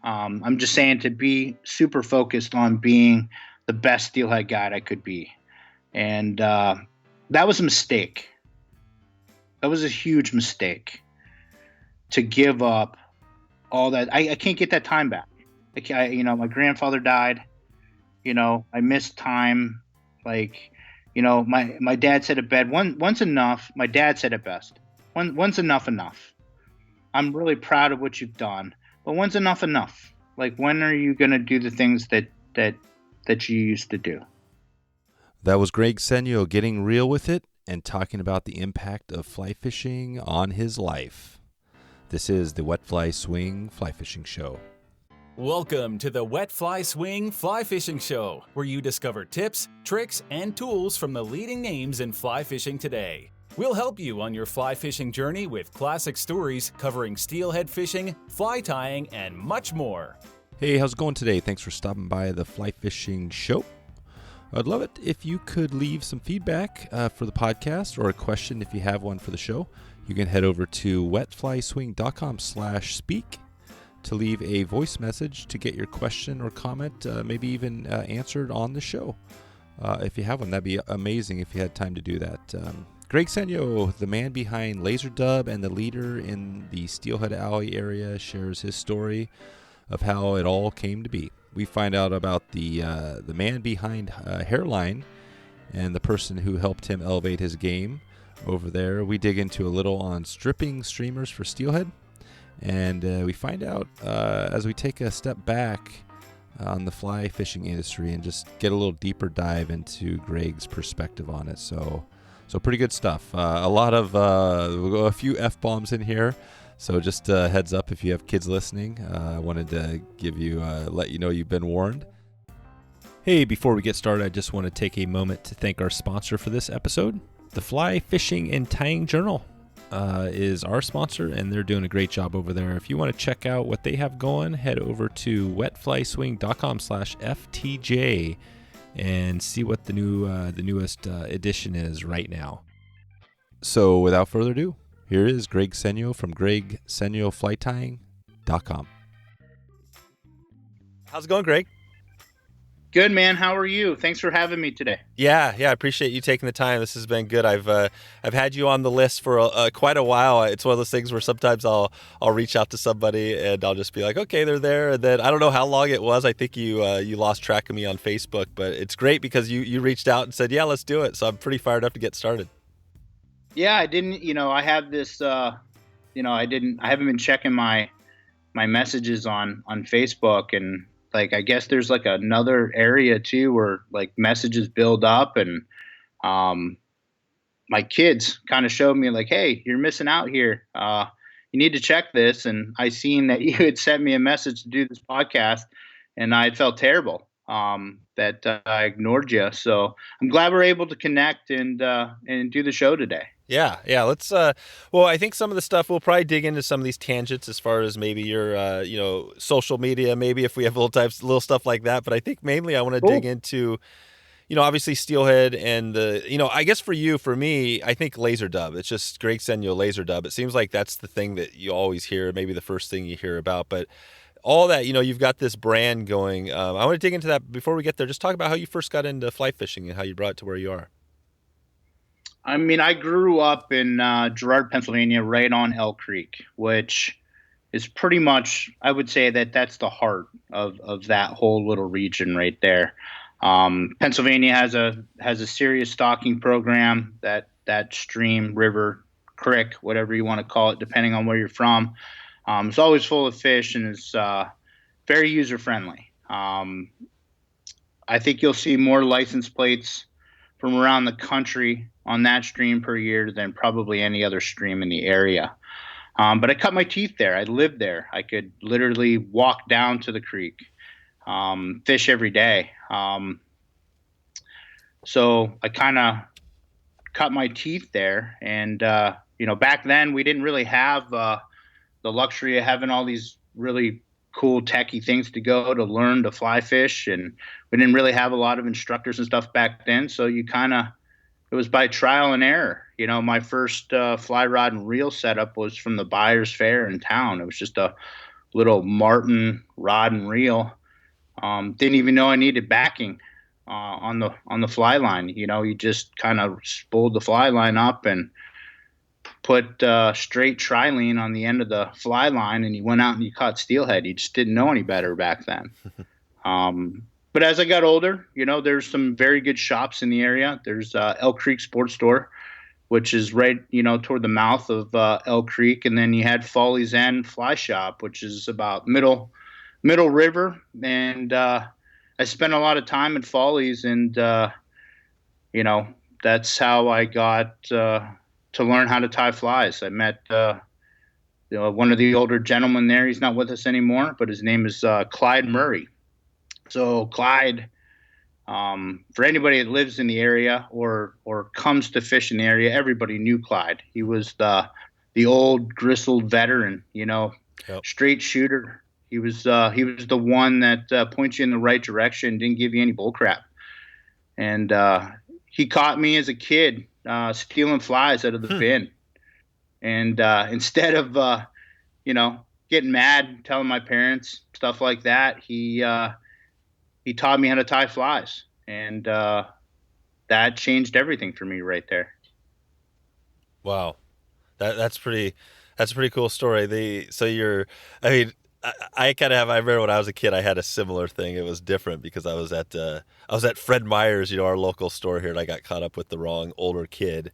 I'm just saying to be super focused on being the best steelhead guide I could be. And that was a mistake. That was a huge mistake to give up all that. I can't get that time back. My grandfather died. I missed time. My dad said it best. Once enough. My dad said it best. Once enough. I'm really proud of what you've done, but when's enough? Like, when are you going to do the things that you used to do? That was Greg Senyo getting real with it and talking about the impact of fly fishing on his life. This is the Wet Fly Swing Fly Fishing Show. Welcome to the Wet Fly Swing Fly Fishing Show, where you discover tips, tricks, and tools from the leading names in fly fishing today. We'll help you on your fly fishing journey with classic stories covering steelhead fishing, fly tying, and much more. Hey, how's it going today? Thanks for stopping by the Fly Fishing Show. I'd love it if you could leave some feedback for the podcast or a question if you have one for the show. You can head over to wetflyswing.com/speak to leave a voice message to get your question or comment, maybe even answered on the show. If you have one, that'd be amazing if you had time to do that. Greg Senyo, the man behind Laser Dub and the leader in the Steelhead Alley area, shares his story of how it all came to be. We find out about the man behind Hairline and the person who helped him elevate his game over there. We dig into a little on stripping streamers for steelhead, and we find out as we take a step back on the fly fishing industry and just get a little deeper dive into Greg's perspective on it. So pretty good stuff. A few F-bombs in here. So just heads up if you have kids listening. I wanted to let you know you've been warned. Hey, before we get started, I just want to take a moment to thank our sponsor for this episode. The Fly Fishing and Tying Journal is our sponsor, and they're doing a great job over there. If you want to check out what they have going, head over to wetflyswing.com/FTJ and see what the newest edition is right now. So without further ado, here is Greg Senyo from GregSenyoFlyTying.com. How's it going, Greg? Good, man. How are you? Thanks for having me today. Yeah. I appreciate you taking the time. This has been good. I've had you on the list for quite a while. It's one of those things where sometimes I'll reach out to somebody and I'll just be like, okay, they're there. And then I don't know how long it was. I think you lost track of me on Facebook, but it's great because you reached out and said, yeah, let's do it. So I'm pretty fired up to get started. Yeah, I didn't. I have this. I haven't been checking my messages on Facebook, and I guess there's another area too where messages build up, and my kids kind of showed me hey, you're missing out here. You need to check this. And I seen that you had sent me a message to do this podcast, and I felt terrible that I ignored you. So I'm glad we're able to connect and do the show today. Yeah. Let's. I think some of the stuff we'll probably dig into some of these tangents as far as maybe your, social media. Maybe if we have little stuff like that. But I think mainly I want to dig into, obviously steelhead and I guess for me, I think laser dub. It's just Greg Senyo laser dub. It seems like that's the thing that you always hear. Maybe the first thing you hear about, but all that, you've got this brand going. I want to dig into that before we get there. Just talk about how you first got into fly fishing and how you brought it to where you are. I mean, I grew up in Girard, Pennsylvania, right on Elk Creek, which is pretty much, I would say that's the heart of that whole little region right there. Pennsylvania has a serious stocking program. That stream, river, creek, whatever you want to call it, depending on where you're from, it's always full of fish and is very user friendly. I think you'll see more license plates from around the country on that stream per year than probably any other stream in the area. But I cut my teeth there. I lived there. I could literally walk down to the creek, fish every day. So I kind of cut my teeth there. And, back then we didn't really have the luxury of having all these really cool techie things to go to learn to fly fish. And we didn't really have a lot of instructors and stuff back then. So it was by trial and error. My first fly rod and reel setup was from the Buyer's Fair in town. It was just a little Martin rod and reel. Didn't even know I needed backing on the fly line. You just kind of spooled the fly line up and put straight trilene on the end of the fly line, and you went out and you caught steelhead. You just didn't know any better back then. But as I got older, there's some very good shops in the area. There's Elk Creek Sports Store, which is right, toward the mouth of Elk Creek. And then you had Folly's End Fly Shop, which is about middle river. And I spent a lot of time at Folly's, and, that's how I got to learn how to tie flies. I met one of the older gentlemen there. He's not with us anymore, but his name is Clyde Murray. So Clyde, for anybody that lives in the area or comes to fish in the area, everybody knew Clyde. He was the old gristled veteran, Yep. straight shooter. He was the one that points you in the right direction, didn't give you any bull crap. And he caught me as a kid stealing flies out of the bin. And instead of getting mad, telling my parents stuff like that, he taught me how to tie flies, and that changed everything for me right there. Wow, that's pretty cool story. I kind of have. I remember when I was a kid, I had a similar thing. It was different because I was at Fred Meyer's, our local store here, and I got caught up with the wrong older kid.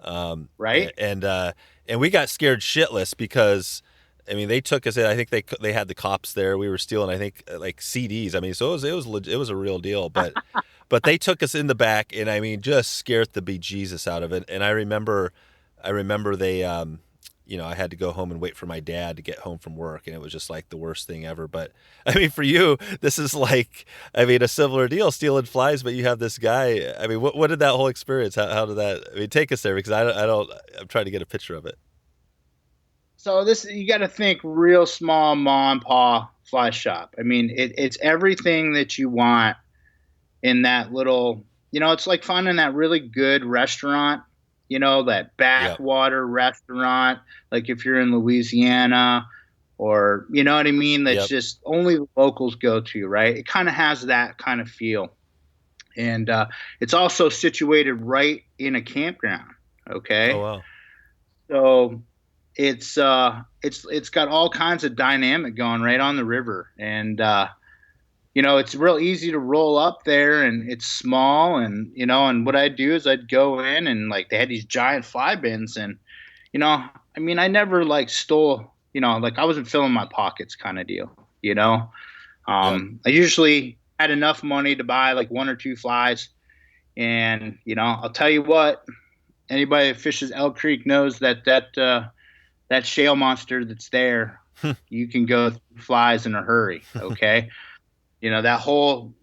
Right. And we got scared shitless because, they took us in. I think they had the cops there. We were stealing, I think, like CDs. So it was a real deal. But but they took us in the back, and just scared the bejesus out of it. And I remember they, I had to go home and wait for my dad to get home from work, and it was just like the worst thing ever. But for you, this is like, a similar deal, stealing flies. But you have this guy. What did that whole experience? How did that? Take us there, because I'm trying to get a picture of it. So you got to think real small mom and pop fly shop. It's everything that you want in that little, it's like finding that really good restaurant, that backwater restaurant, like if you're in Louisiana or, you know what I mean? That's just only the locals go to, right? It kind of has that kind of feel. And it's also situated right in a campground. Okay. Oh, wow. So it's got all kinds of dynamic going right on the river, and it's real easy to roll up there, and it's small, and and what I'd do is I'd go in, and like they had these giant fly bins, and I never like stole, like I wasn't filling my pockets kind of deal, I usually had enough money to buy like one or two flies, and I'll tell you what, anybody that fishes Elk Creek knows that shale monster that's there, you can go through flies in a hurry. Okay. That whole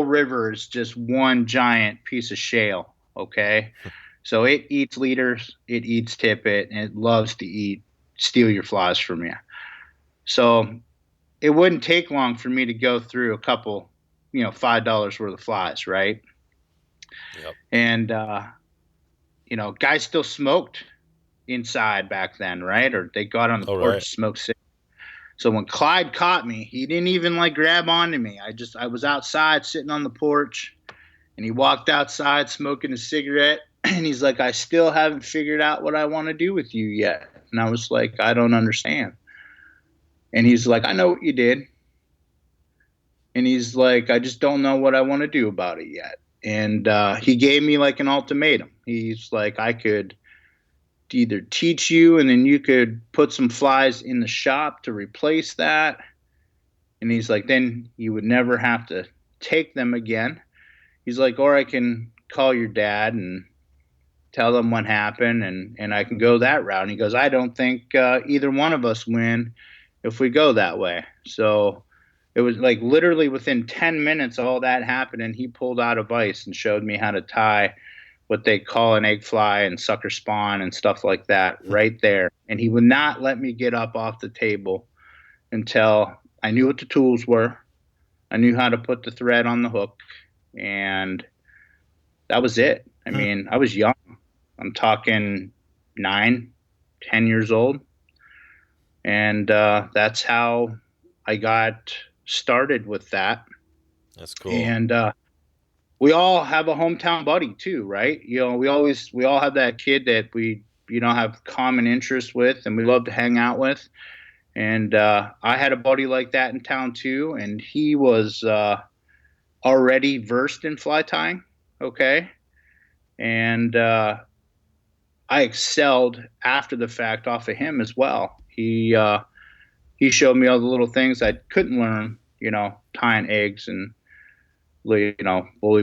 river is just one giant piece of shale. Okay. So it eats leaders, it eats tippet, and it loves to steal your flies from you. So it wouldn't take long for me to go through a couple, $5 worth of flies. Right. Yep. And, guys still smoked inside back then, right? Or they got on the porch to smoke cigarettes. So when Clyde caught me, he didn't even like grab onto me. I was outside sitting on the porch, and he walked outside smoking a cigarette, and he's like, I still haven't figured out what I want to do with you yet. And I was like, I don't understand. And he's like, I know what you did. And he's like, I just don't know what I want to do about it yet. And he gave me like an ultimatum. He's like, I could either teach you, and then you could put some flies in the shop to replace that. And he's like, then you would never have to take them again. He's like, or I can call your dad and tell them what happened, and I can go that route. And he goes, I don't think either one of us win if we go that way. So it was like literally within 10 minutes, all that happened, and he pulled out a vise and showed me how to tie what they call an egg fly and sucker spawn and stuff like that right there. And he would not let me get up off the table until I knew what the tools were. I knew how to put the thread on the hook, and that was it. I was young. I'm talking 9, 10 years old. And that's how I got started with that. That's cool. And we all have a hometown buddy too, right? We all have that kid that we have common interests with, and we love to hang out with. And I had a buddy like that in town too, and he was already versed in fly tying. Okay, and I excelled after the fact off of him as well. He showed me all the little things I couldn't learn, tying eggs and bully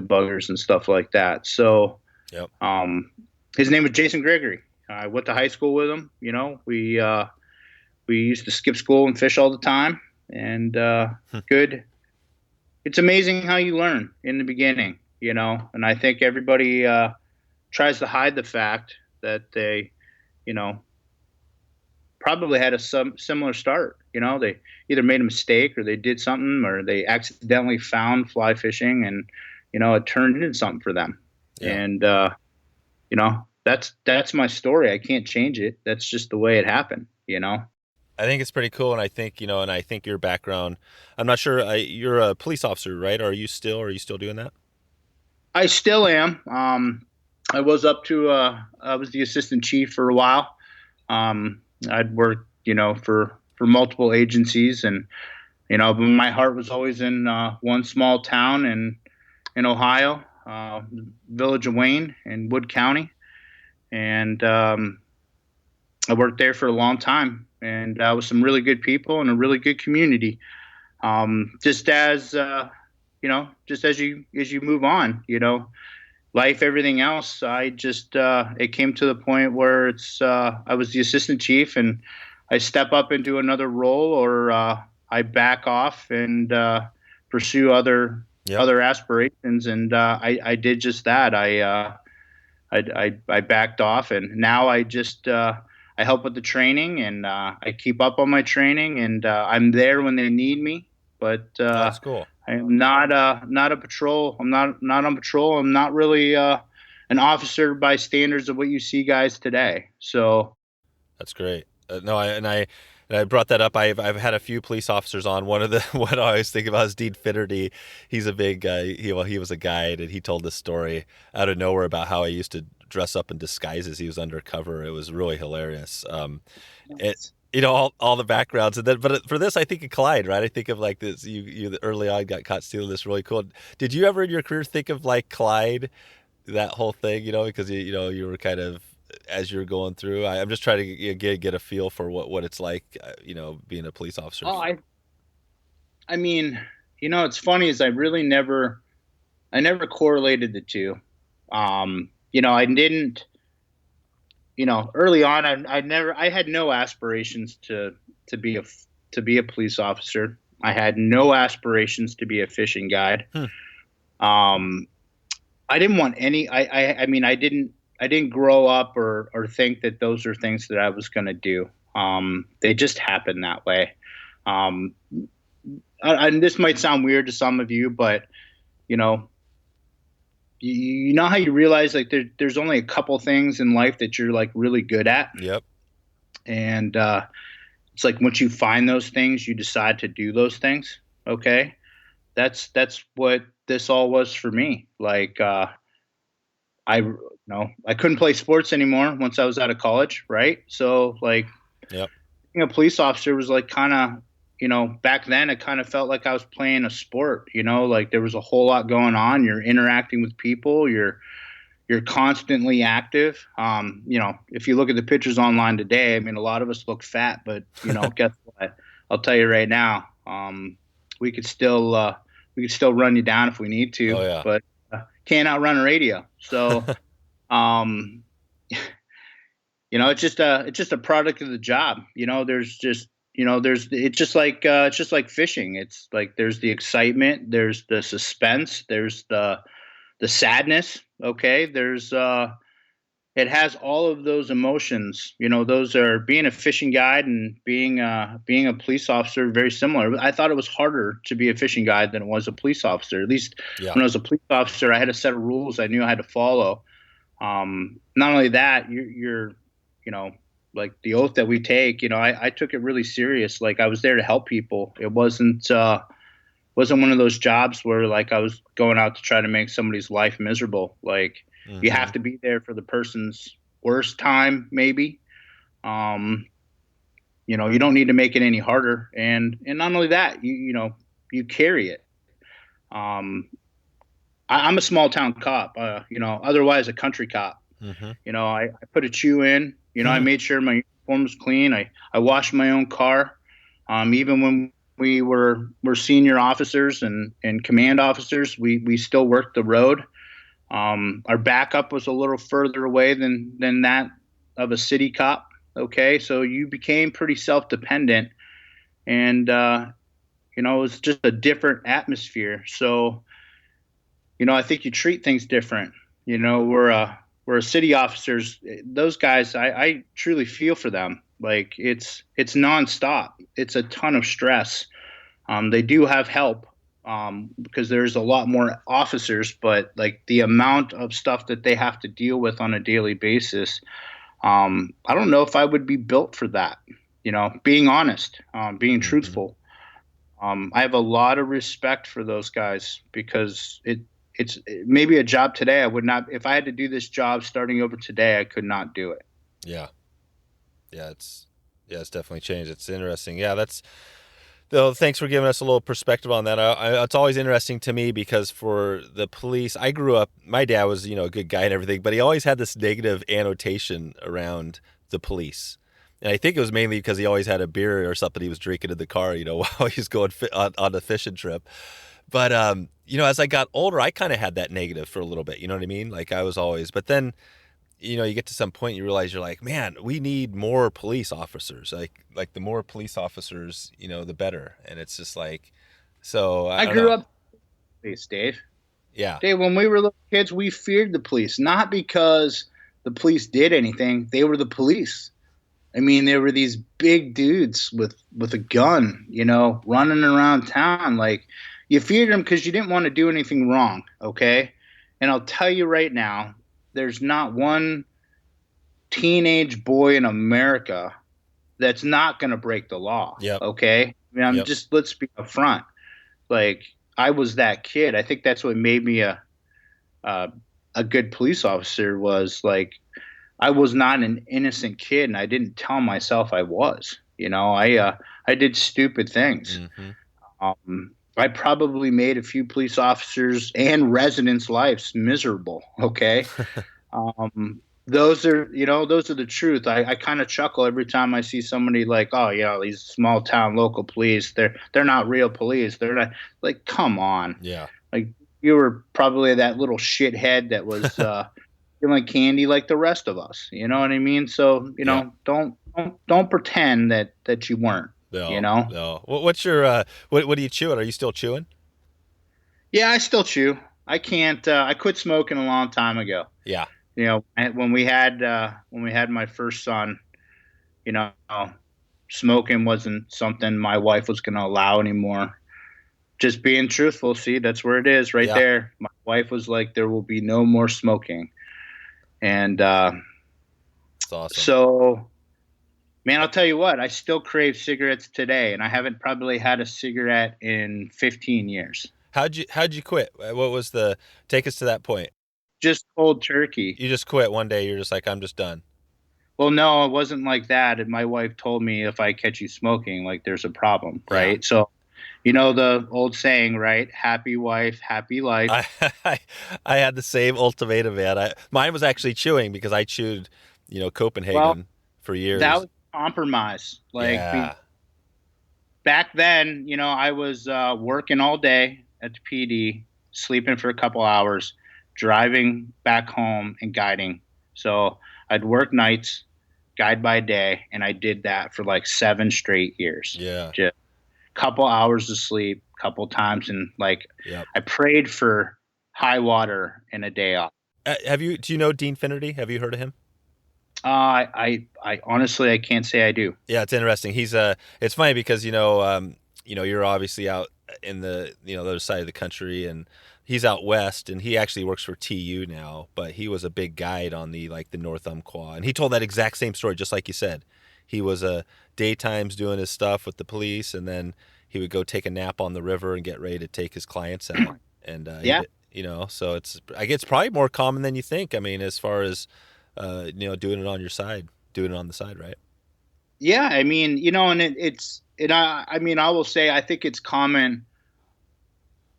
buggers and stuff like that. So, Yep. His name was Jason Gregory. I went to high school with him. We used to skip school and fish all the time. And good. It's amazing how you learn in the beginning, and I think everybody tries to hide the fact that they, probably had a similar start. They either made a mistake or they did something or they accidentally found fly fishing and, it turned into something for them. Yeah. And, that's my story. I can't change it. That's just the way it happened, I think it's pretty cool. And I think, your background, I'm not sure, you're a police officer, right? Are you still doing that? I still am. I was I was the assistant chief for a while. I'd worked, for multiple agencies, and but my heart was always in one small town in Ohio, village of Wayne in Wood County, and I worked there for a long time, and with some really good people and a really good community. Just as you move on, life, everything else, I just it came to the point where I was the assistant chief and I step up into another role, or I back off and pursue other aspirations, and I did just that. I backed off, and now I just I help with the training, and I keep up on my training, and I'm there when they need me. But that's cool. I'm not a patrol. I'm not on patrol. I'm not really an officer by standards of what you see guys today. So that's great. I brought that up. I've had a few police officers on. One of the what I always think about is Dean Finnerty. He's a big guy. He was a guide, and he told this story out of nowhere about how he used to dress up in disguises. He was undercover. It was really hilarious. All the backgrounds, and then, but for this, I think of Clyde, right? I think of like this. You early on got caught stealing this really cool. Did you ever in your career think of like Clyde, that whole thing? Because you were kind of, as you're going through. I'm just trying to get a feel for what it's like, being a police officer. Oh, I mean, it's funny is I never correlated the two. I didn't. Early on, I had no aspirations to be a police officer. I had no aspirations to be a fishing guide. I didn't want any. I mean, I didn't grow up or think that those are things that I was going to do. They just happened that way. And this might sound weird to some of you, but you know how you realize like there's only a couple things in life that you're like really good at. Yep. And it's like once you find those things, you decide to do those things. Okay, that's what this all was for me. Like I couldn't play sports anymore once I was out of college, right? So like, yep. Being a police officer was like kind of, back then it kind of felt like I was playing a sport, like there was a whole lot going on. You're interacting with people. You're constantly active. If you look at the pictures online today, I mean, a lot of us look fat, but guess what? I'll tell you right now, we could still run you down if we need to, oh, yeah. but can't outrun a radio. So, it's just a product of the job. It's just like fishing. It's like there's the excitement, there's the suspense, there's the sadness. Okay, there's it has all of those emotions. Those are being a fishing guide and being a police officer very similar. I thought it was harder to be a fishing guide than it was a police officer. At least when I was a police officer, I had a set of rules I knew I had to follow. Not only that, you're like the oath that we take, I took it really serious. Like I was there to help people. It wasn't one of those jobs where like I was going out to try to make somebody's life miserable. Like you have to be there for the person's worst time, maybe. You don't need to make it any harder. And not only that, you carry it. I'm a small town cop, otherwise a country cop. I put a chew in, I made sure my uniform was clean. I washed my own car. Even when we were senior officers and command officers, we still worked the road. Our backup was a little further away than that of a city cop. Okay. So you became pretty self-dependent, and, it was just a different atmosphere. So, I think you treat things different. We're city officers. Those guys, I truly feel for them. Like it's nonstop. It's a ton of stress. They do have help because there's a lot more officers, but like the amount of stuff that they have to deal with on a daily basis, I don't know if I would be built for that. Being honest, being truthful. I have a lot of respect for those guys because it's maybe a job today I would not, if I had to do this job starting over today, I could not do it. Yeah. It's definitely changed. It's interesting. Yeah, though. Thanks for giving us a little perspective on that. It's always interesting to me because for the police, I grew up, my dad was, a good guy and everything, but he always had this negative annotation around the police. And I think it was mainly because he always had a beer or something he was drinking in the car, while he was going on the fishing trip. But, as I got older, I kind of had that negative for a little bit. You know what I mean? Like I was always, but then, you get to some point, you realize you're like, man, we need more police officers. Like the more police officers, the better. And it's just like, so I grew up police, Dave. Yeah. Dave, when we were little kids, we feared the police, not because the police did anything. They were the police. I mean, there were these big dudes with a gun, running around town. Like you feared them because you didn't want to do anything wrong. Okay. And I'll tell you right now, there's not one teenage boy in America that's not going to break the law. Yep. Okay. I mean, let's be upfront. Like I was that kid. I think that's what made me a good police officer was like, I was not an innocent kid, and I didn't tell myself I was. I did stupid things. I probably made a few police officers and residents' lives miserable. Okay, those are the truth. I kind of chuckle every time I see somebody like, oh, these small town local police. They're not real police. They're not like, come on. Yeah. Like you were probably that little shithead that was. Like candy like the rest of us, you know what I mean? So, don't pretend that you weren't, No. What's your, what are you chewing? Are you still chewing? Yeah, I still chew. I can't, I quit smoking a long time ago. Yeah. When we had my first son, smoking wasn't something my wife was going to allow anymore. Just being truthful. See, that's where it is right there. My wife was like, there will be no more smoking. And that's awesome. So, man, I'll tell you what, I still crave cigarettes today, and I haven't probably had a cigarette in 15 years. How'd you quit? What was take us to that point? Just cold turkey. You just quit one day. You're just like, I'm just done. Well, no, it wasn't like that. And my wife told me if I catch you smoking, like there's a problem, right? Yeah. So, the old saying, right? Happy wife, happy life. I had the same ultimatum, man. Mine was actually chewing because I chewed, Copenhagen for years. That was compromise. Like back then, I was working all day at the PD, sleeping for a couple hours, driving back home and guiding. So I'd work nights, guide by day, and I did that for like 7 straight years. Yeah. Just couple hours of sleep, couple times, and I prayed for high water and a day off. Do you know Dean Finnerty? Have you heard of him? I honestly I can't say I do. Yeah, it's interesting. He's it's funny because you're obviously out in the the other side of the country, and he's out west, and he actually works for TU now, but he was a big guide on the North Umpqua, and he told that exact same story, just like you said. He was daytimes doing his stuff with the police, and then he would go take a nap on the river and get ready to take his clients out. And Yeah. so I guess it's probably more common than you think. I mean, as far as doing it on your side, doing it on the side, right? Yeah, I mean, and I will say I think it's common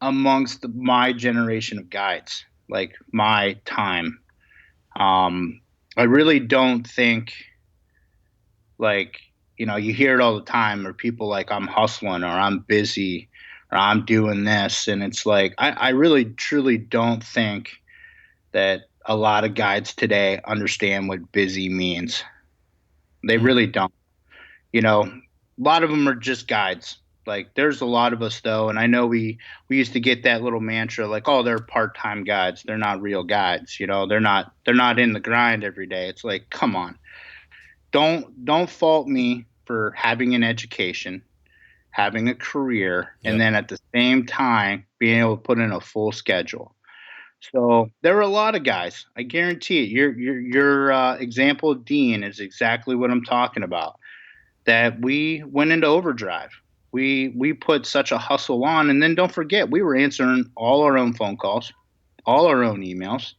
amongst my generation of guides, like my time. I really don't think, like, you hear it all the time, or people like, I'm hustling, or I'm busy, or I'm doing this. And it's like, I really truly don't think that a lot of guides today understand what busy means. They really don't. A lot of them are just guides. Like, there's a lot of us though, and I know we used to get that little mantra like, oh, they're part-time guides, they're not real guides. They're not in the grind every day. It's like, come on, don't fault me for having an education, having a career, Yep. and then at the same time being able to put in a full schedule. So there are a lot of guys. I guarantee it. Your example of Dean is exactly what I'm talking about. That we went into overdrive. We put such a hustle on, and then don't forget, we were answering all our own phone calls, all our own emails,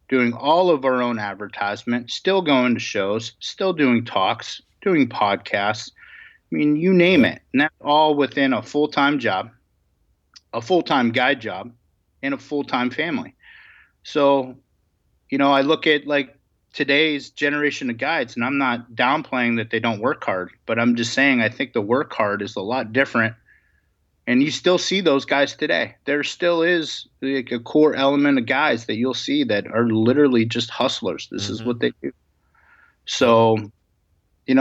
doing all of our own advertisement, still going to shows, still doing talks, doing podcasts. I mean, you name it. And that's all within a full-time job, a full-time guide job, and a full-time family. So, I look at like today's generation of guides, and I'm not downplaying that they don't work hard, but I'm just saying I think the work hard is a lot different. And you still see those guys today. There still is like a core element of guys that you'll see that are literally just hustlers. This is what they do. So,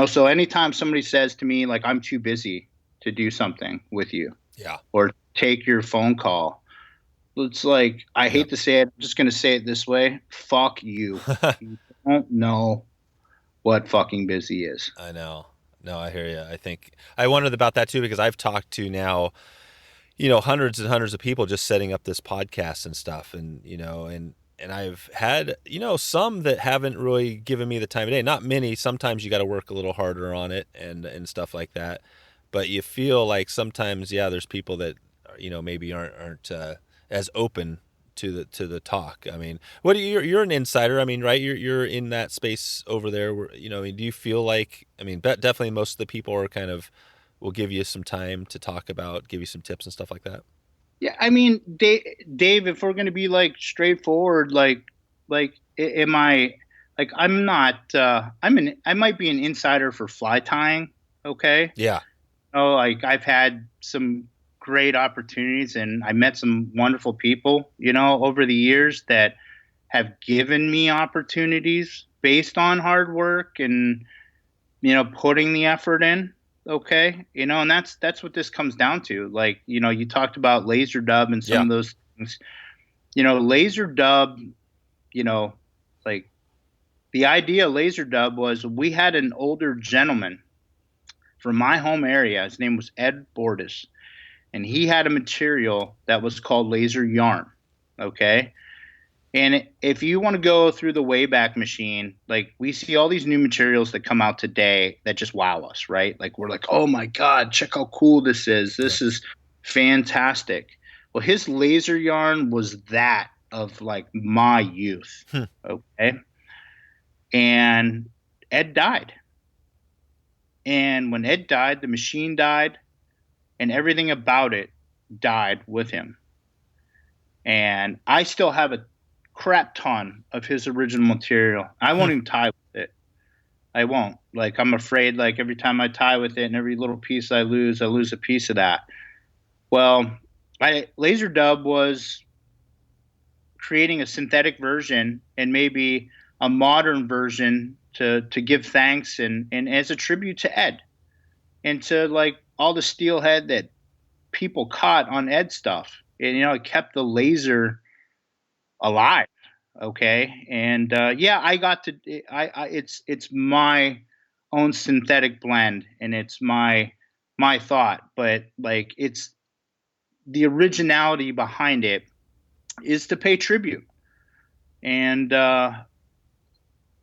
so anytime somebody says to me, like, I'm too busy to do something with you, or take your phone call, it's like, I hate to say it, I'm just going to say it this way. Fuck you. You don't know what fucking busy is. I know. No, I hear you. I wondered about that too, because I've talked to now, hundreds and hundreds of people just setting up this podcast and stuff. And, and I've had, some that haven't really given me the time of day. Not many. Sometimes you got to work a little harder on it and stuff like that. But you feel like sometimes, there's people that, maybe aren't as open to the talk. I mean, you're an insider. I mean, right? You're in that space over there. Where, do you feel like? I mean, definitely most of the people are will give you some time to talk about, give you some tips and stuff like that. Yeah, I mean, Dave, if we're going to be like straightforward, am I like I'm not? I might be an insider for fly tying. Okay. Yeah. Oh, like I've had some great opportunities, and I met some wonderful people, over the years that have given me opportunities based on hard work and, putting the effort in. Okay. And that's what this comes down to. Like, you talked about laser dub and some of those things, laser dub, like the idea of laser dub was, we had an older gentleman from my home area. His name was Ed Bordis. And he had a material that was called laser yarn. Okay. And if you want to go through the Wayback Machine, like, we see all these new materials that come out today that just wow us, right? Like, we're like, oh my God, check how cool this is. This is fantastic. Well, his laser yarn was that of like my youth. Okay. And Ed died. And when Ed died, the machine died. And everything about it died with him. And I still have a crap ton of his original material. I won't even tie with it. I won't. Like, I'm afraid, like, every time I tie with it and every little piece I lose a piece of that. Well, laser dub was creating a synthetic version and maybe a modern version to give thanks and as a tribute to Ed. And to, like, all the steelhead that people caught on Ed stuff. And, it kept the laser alive. Okay. And, I got to, it's my own synthetic blend, and it's my thought, but like, it's the originality behind it is to pay tribute. And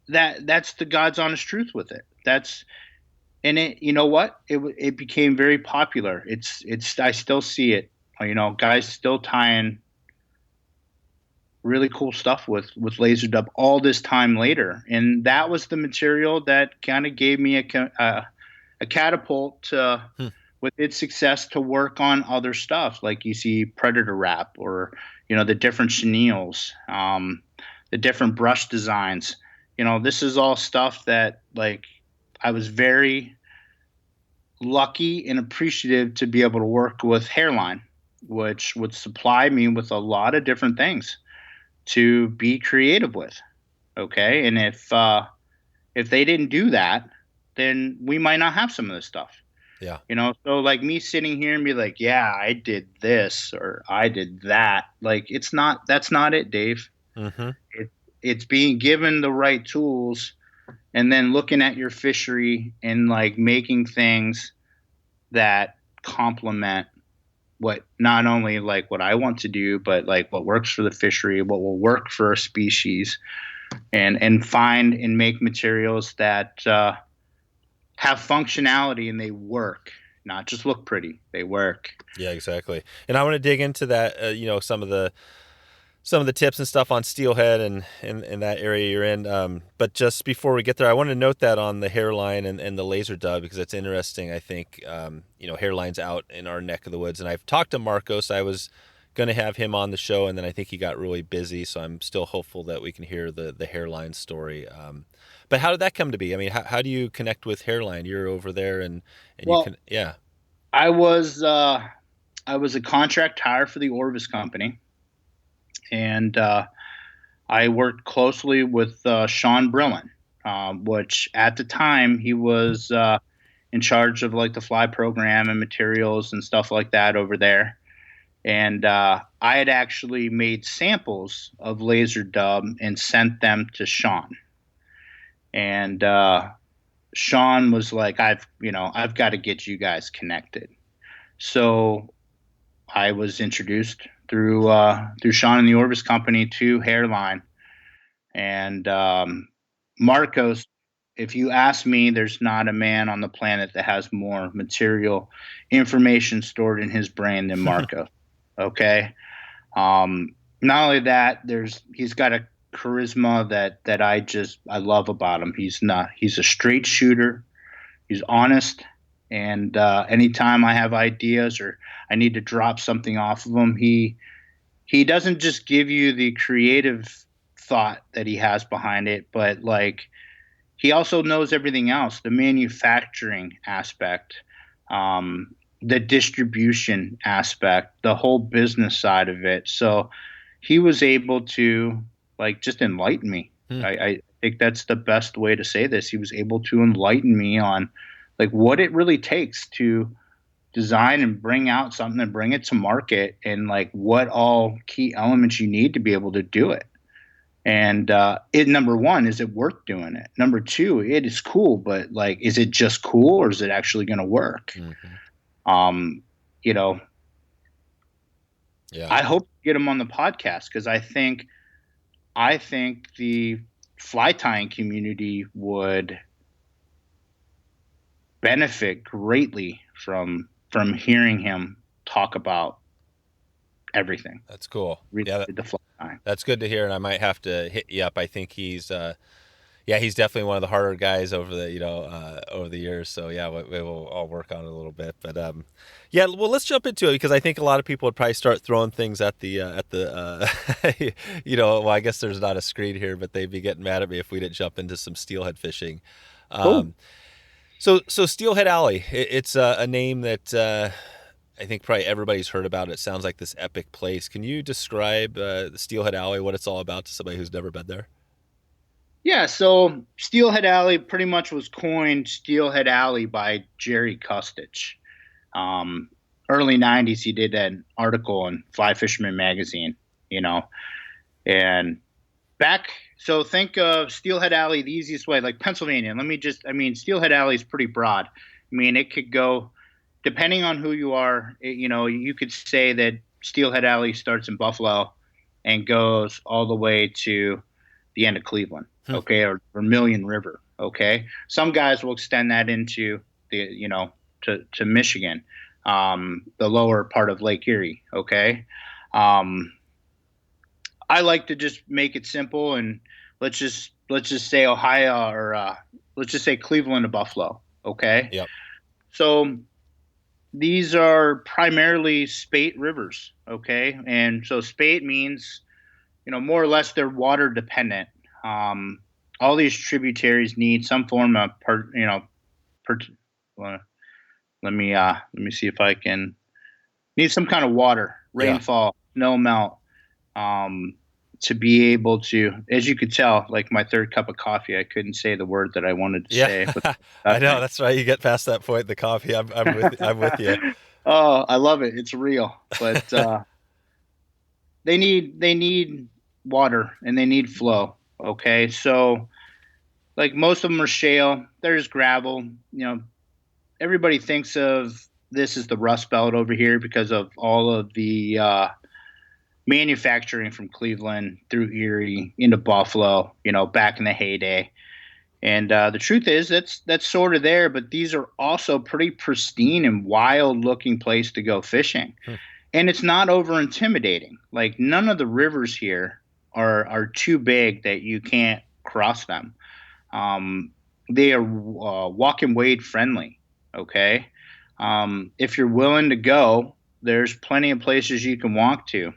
that's the God's honest truth with it. And it, you know what? It became very popular. It's I still see it. Guys still tying really cool stuff with laser dub all this time later, and that was the material that kind of gave me a catapult with its success to work on other stuff, like you see Predator Wrap, or the different chenilles, the different brush designs. This is all stuff that, like, I was very lucky and appreciative to be able to work with Hairline, which would supply me with a lot of different things to be creative with. Okay. And if they didn't do that, then we might not have some of this stuff. Yeah. So like me sitting here and be like, yeah, I did this or I did that. Like, that's not it, Dave. Mm-hmm. It's being given the right tools, and then looking at your fishery and like making things that complement what, not only like what I want to do, but like what works for the fishery, what will work for a species, and find and make materials that have functionality and they work, not just look pretty, they work. Yeah, exactly. And I want to dig into that, some of the tips and stuff on Steelhead and that area you're in. But just before we get there, I want to note that on the Hairline and the laser dub, because it's interesting. I think, Hairline's out in our neck of the woods, and I've talked to Marcos. I was going to have him on the show, and then I think he got really busy. So I'm still hopeful that we can hear the Hairline story. But how did that come to be? I mean, how do you connect with Hairline? You're over there and well, you can, yeah. I was a contract hire for the Orvis Company. And I worked closely with Sean Brillen, which at the time he was in charge of like the fly program and materials and stuff like that over there. And I had actually made samples of laser dub and sent them to Sean. And Sean was like, I've got to get you guys connected. So I was introduced through Sean and the Orvis Company to Hairline. And Marcos, if you ask me, there's not a man on the planet that has more material information stored in his brain than Marcos. Okay. Not only that, he's got a charisma that I love about him. He's a straight shooter. He's honest. And anytime I have ideas or I need to drop something off of him, he doesn't just give you the creative thought that he has behind it, but like he also knows everything else, the manufacturing aspect, the distribution aspect, the whole business side of it. So he was able to like just enlighten me. I think that's the best way to say this. He was able to enlighten me on like what it really takes to design and bring out something and bring it to market, and like what all key elements you need to be able to do it. And number one, is it worth doing it? Number two, it is cool, but like, is it just cool or is it actually going to work? Mm-hmm. Yeah. I hope to get him on the podcast, because I think the fly tying community would benefit greatly from hearing him talk about everything. That's cool. The fly tying. That's good to hear, and I might have to hit you up. I think he's definitely one of the harder guys over the years. So yeah, we'll all work on it a little bit. But well, let's jump into it, because I think a lot of people would probably start throwing things at the well, I guess there's not a screen here, but they'd be getting mad at me if we didn't jump into some steelhead fishing. Cool. So Steelhead Alley, it's a name that I think probably everybody's heard about. It sounds like this epic place. Can you describe the Steelhead Alley, what it's all about, to somebody who's never been there? Yeah, so Steelhead Alley pretty much was coined Steelhead Alley by Jerry Custich. Early 90s, he did an article in Fly Fisherman magazine, and so think of Steelhead Alley the easiest way, like Pennsylvania. Steelhead Alley is pretty broad. I mean, it could go, depending on who you are, you could say that Steelhead Alley starts in Buffalo, and goes all the way to the end of Cleveland, okay, or Vermilion River, okay. Some guys will extend that into to Michigan, the lower part of Lake Erie, okay. I like to just make it simple, and let's just say Ohio, or let's just say Cleveland to Buffalo, okay. Yep. So these are primarily spate rivers, okay, and so spate means, more or less they're water dependent. All these tributaries need some form of let me see if I can need some kind of water, rainfall, snow melt, to be able to, as you could tell, like my third cup of coffee, I couldn't say the word that I wanted to say. I know, that's right. You get past that point, the coffee. I'm with you. Oh, I love it. It's real, but they need water and they need flow. Okay, so like most of them are shale. There's gravel. Everybody thinks of this as the Rust Belt over here because of all of the manufacturing from Cleveland through Erie into Buffalo, back in the heyday. And the truth is that's sort of there, but these are also pretty pristine and wild looking place to go fishing. And it's not over intimidating. Like none of the rivers here are too big that you can't cross them. They are walk and wade friendly. Okay. If you're willing to go, there's plenty of places you can walk to.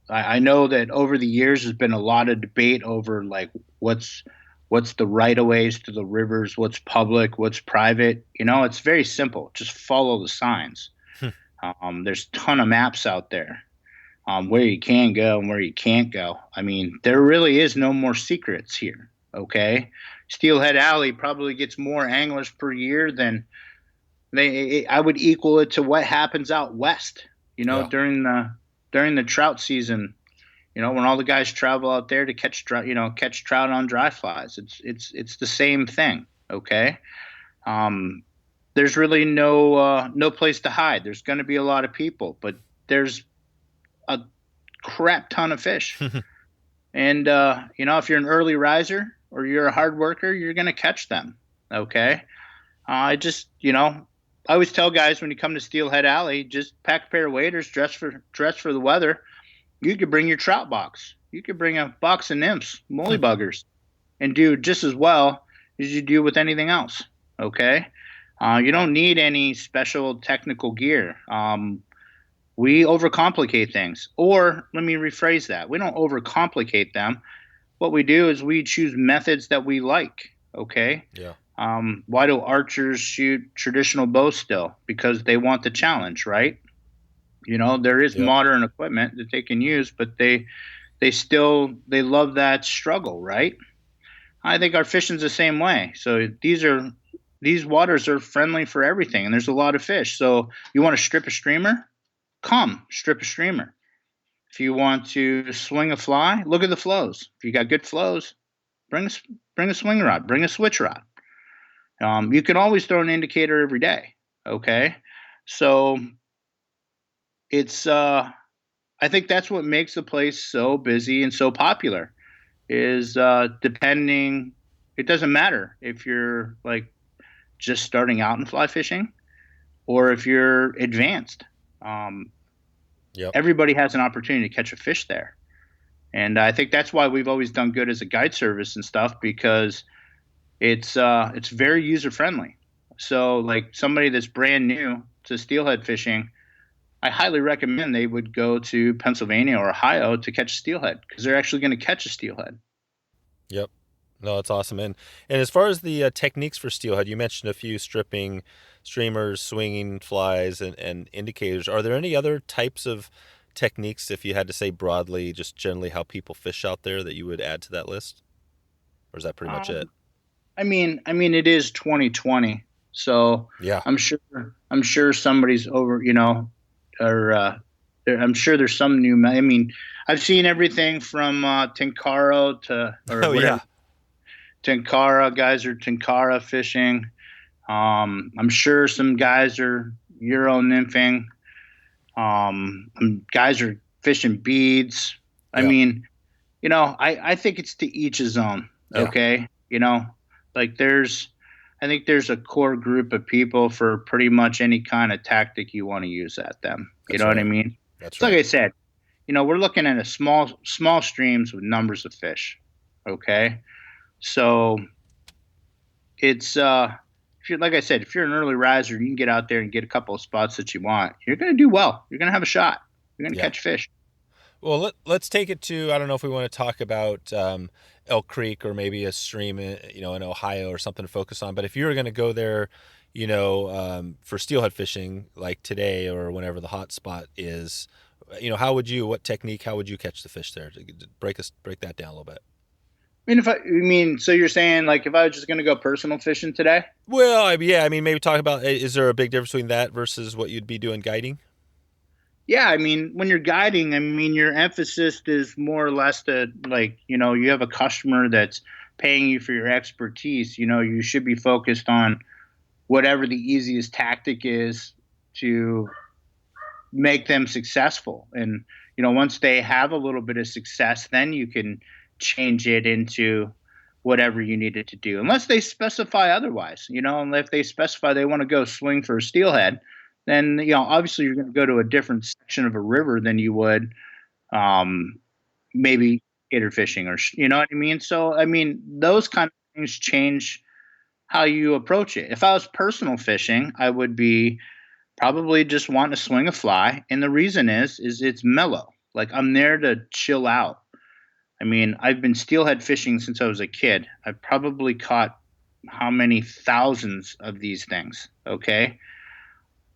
I know that over the years there's been a lot of debate over like what's the right of ways to the rivers, what's public, what's private. It's very simple. Just follow the signs. There's a ton of maps out there where you can go and where you can't go. I mean, there really is no more secrets here. Okay. Steelhead Alley probably gets more anglers per year than I would equal it to what happens out west, during the trout season, when all the guys travel out there to catch trout on dry flies. It's the same thing. Okay. There's really no place to hide. There's going to be a lot of people, but there's a crap ton of fish. And, if you're an early riser or you're a hard worker, you're going to catch them. Okay. I always tell guys when you come to Steelhead Alley, just pack a pair of waders, dress for the weather. You could bring your trout box. You could bring a box of nymphs, mollybuggers, and do just as well as you do with anything else. Okay. You don't need any special technical gear. We overcomplicate things. Or let me rephrase that. We don't overcomplicate them. What we do is we choose methods that we like. Okay. Yeah. Why do archers shoot traditional bow still? Because they want the challenge, right? There is modern equipment that they can use, but they love that struggle, right? I think our fishing's the same way. So these waters are friendly for everything, and there's a lot of fish. So you want to strip a streamer? Come strip a streamer. If you want to swing a fly, look at the flows. If you got good flows, bring a swing rod, bring a switch rod. You can always throw an indicator every day. Okay. So it's, I think that's what makes the place so busy and so popular is, it doesn't matter if you're like just starting out in fly fishing or if you're advanced. Everybody has an opportunity to catch a fish there. And I think that's why we've always done good as a guide service and stuff, because it's very user friendly. So like somebody that's brand new to steelhead fishing, I highly recommend they would go to Pennsylvania or Ohio to catch steelhead, because they're actually going to catch a steelhead. Yep. No, that's awesome. And as far as the techniques for steelhead, you mentioned a few: stripping, streamers, swinging flies, and indicators. Are there any other types of techniques, if you had to say broadly, just generally how people fish out there, that you would add to that list? Or is that pretty much it? I mean, it is 2020, so yeah, I'm sure somebody's over, or I'm sure there's some new. I mean, I've seen everything from Tenkara to Tenkara. Guys are Tenkara fishing. I'm sure some guys are Euro nymphing. Guys are fishing beads. I Yeah. mean, I think it's to each his own. Yeah. Okay. Like I think there's a core group of people for pretty much any kind of tactic you want to use at them. You That's know what I right. mean? That's It's like right. I said, we're looking at a small streams with numbers of fish. Okay. So it's, if you're, like I said, if you're an early riser, you can get out there and get a couple of spots that you want. You're going to do well. You're going to have a shot. You're going to Yeah. catch fish. Well, let's take it to, I don't know if we want to talk about Elk Creek or maybe a stream in Ohio or something to focus on. But if you were going to go there, for steelhead fishing like today or whenever the hot spot is, what technique, how would you catch the fish there? Break that down a little bit. So you're saying like if I was just going to go personal fishing today? Well, maybe talk about, is there a big difference between that versus what you'd be doing guiding? Yeah, when you're guiding, your emphasis is more or less to you have a customer that's paying you for your expertise. You should be focused on whatever the easiest tactic is to make them successful. And, once they have a little bit of success, then you can change it into whatever you need it to do, unless they specify otherwise, and if they specify they want to go swing for a steelhead, then, obviously you're going to go to a different section of a river than you would maybe gator fishing or, you know what I mean? So, those kind of things change how you approach it. If I was personal fishing, I would be probably just wanting to swing a fly. And the reason is it's mellow. Like I'm there to chill out. I've been steelhead fishing since I was a kid. I've probably caught how many thousands of these things. Okay.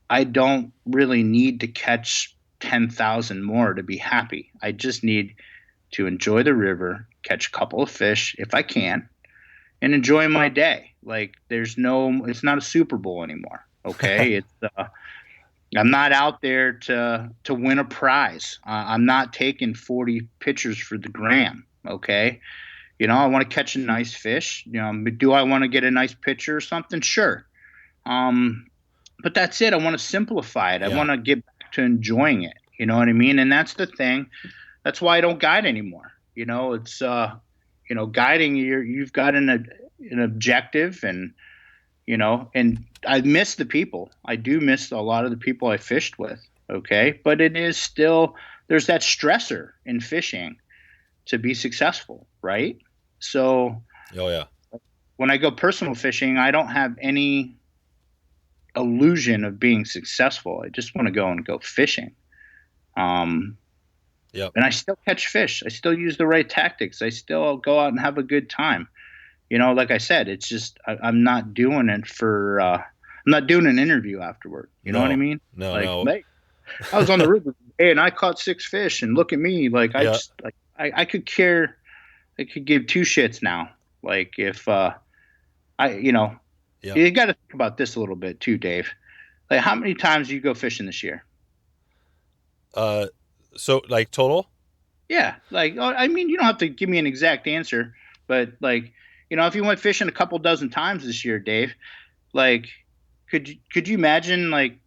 I don't really need to catch 10,000 more to be happy. I just need to enjoy the river, catch a couple of fish if I can, and enjoy my day. Like it's not a Super Bowl anymore. Okay. I'm not out there to win a prize. I'm not taking 40 pictures for the gram. Okay. I want to catch a nice fish. Do I want to get a nice picture or something? Sure. But that's it. I want to simplify it. Yeah. I want to get back to enjoying it. You know what I mean? And that's the thing. That's why I don't guide anymore. It's guiding. You've got an objective, and and I miss the people. I do miss a lot of the people I fished with. Okay, but it is still, there's that stressor in fishing to be successful, right? So, oh yeah, when I go personal fishing, I don't have any illusion of being successful. I just want to go fishing. Yep. And I still catch fish. I still use the right tactics. I still go out and have a good time. Like I said, it's just I'm not doing it for. I'm not doing an interview afterward. You know what I mean? No, like, no. Hey, I was on the river today and I caught 6 fish, and look at me. Like Yeah. I could care. I could give 2 shits now. Like if Yeah. You got to think about this a little bit too, Dave. Like how many times do you go fishing this year? So like total? Yeah. Like, you don't have to give me an exact answer, but like, if you went fishing a couple dozen times this year, Dave, like, could you imagine like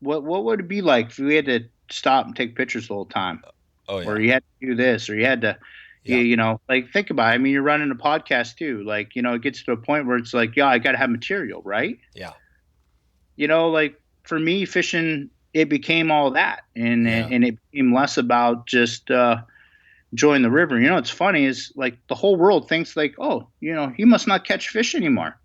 what would it be like if we had to stop and take pictures the whole time? Oh yeah. Or you had to do this, or you had to, like think about it. You're running a podcast too. Like, it gets to a point where it's like, I got to have material, right? Yeah. Like for me, fishing, it became all that, and it became less about just enjoying the river. It's funny is like the whole world thinks like, oh, he must not catch fish anymore.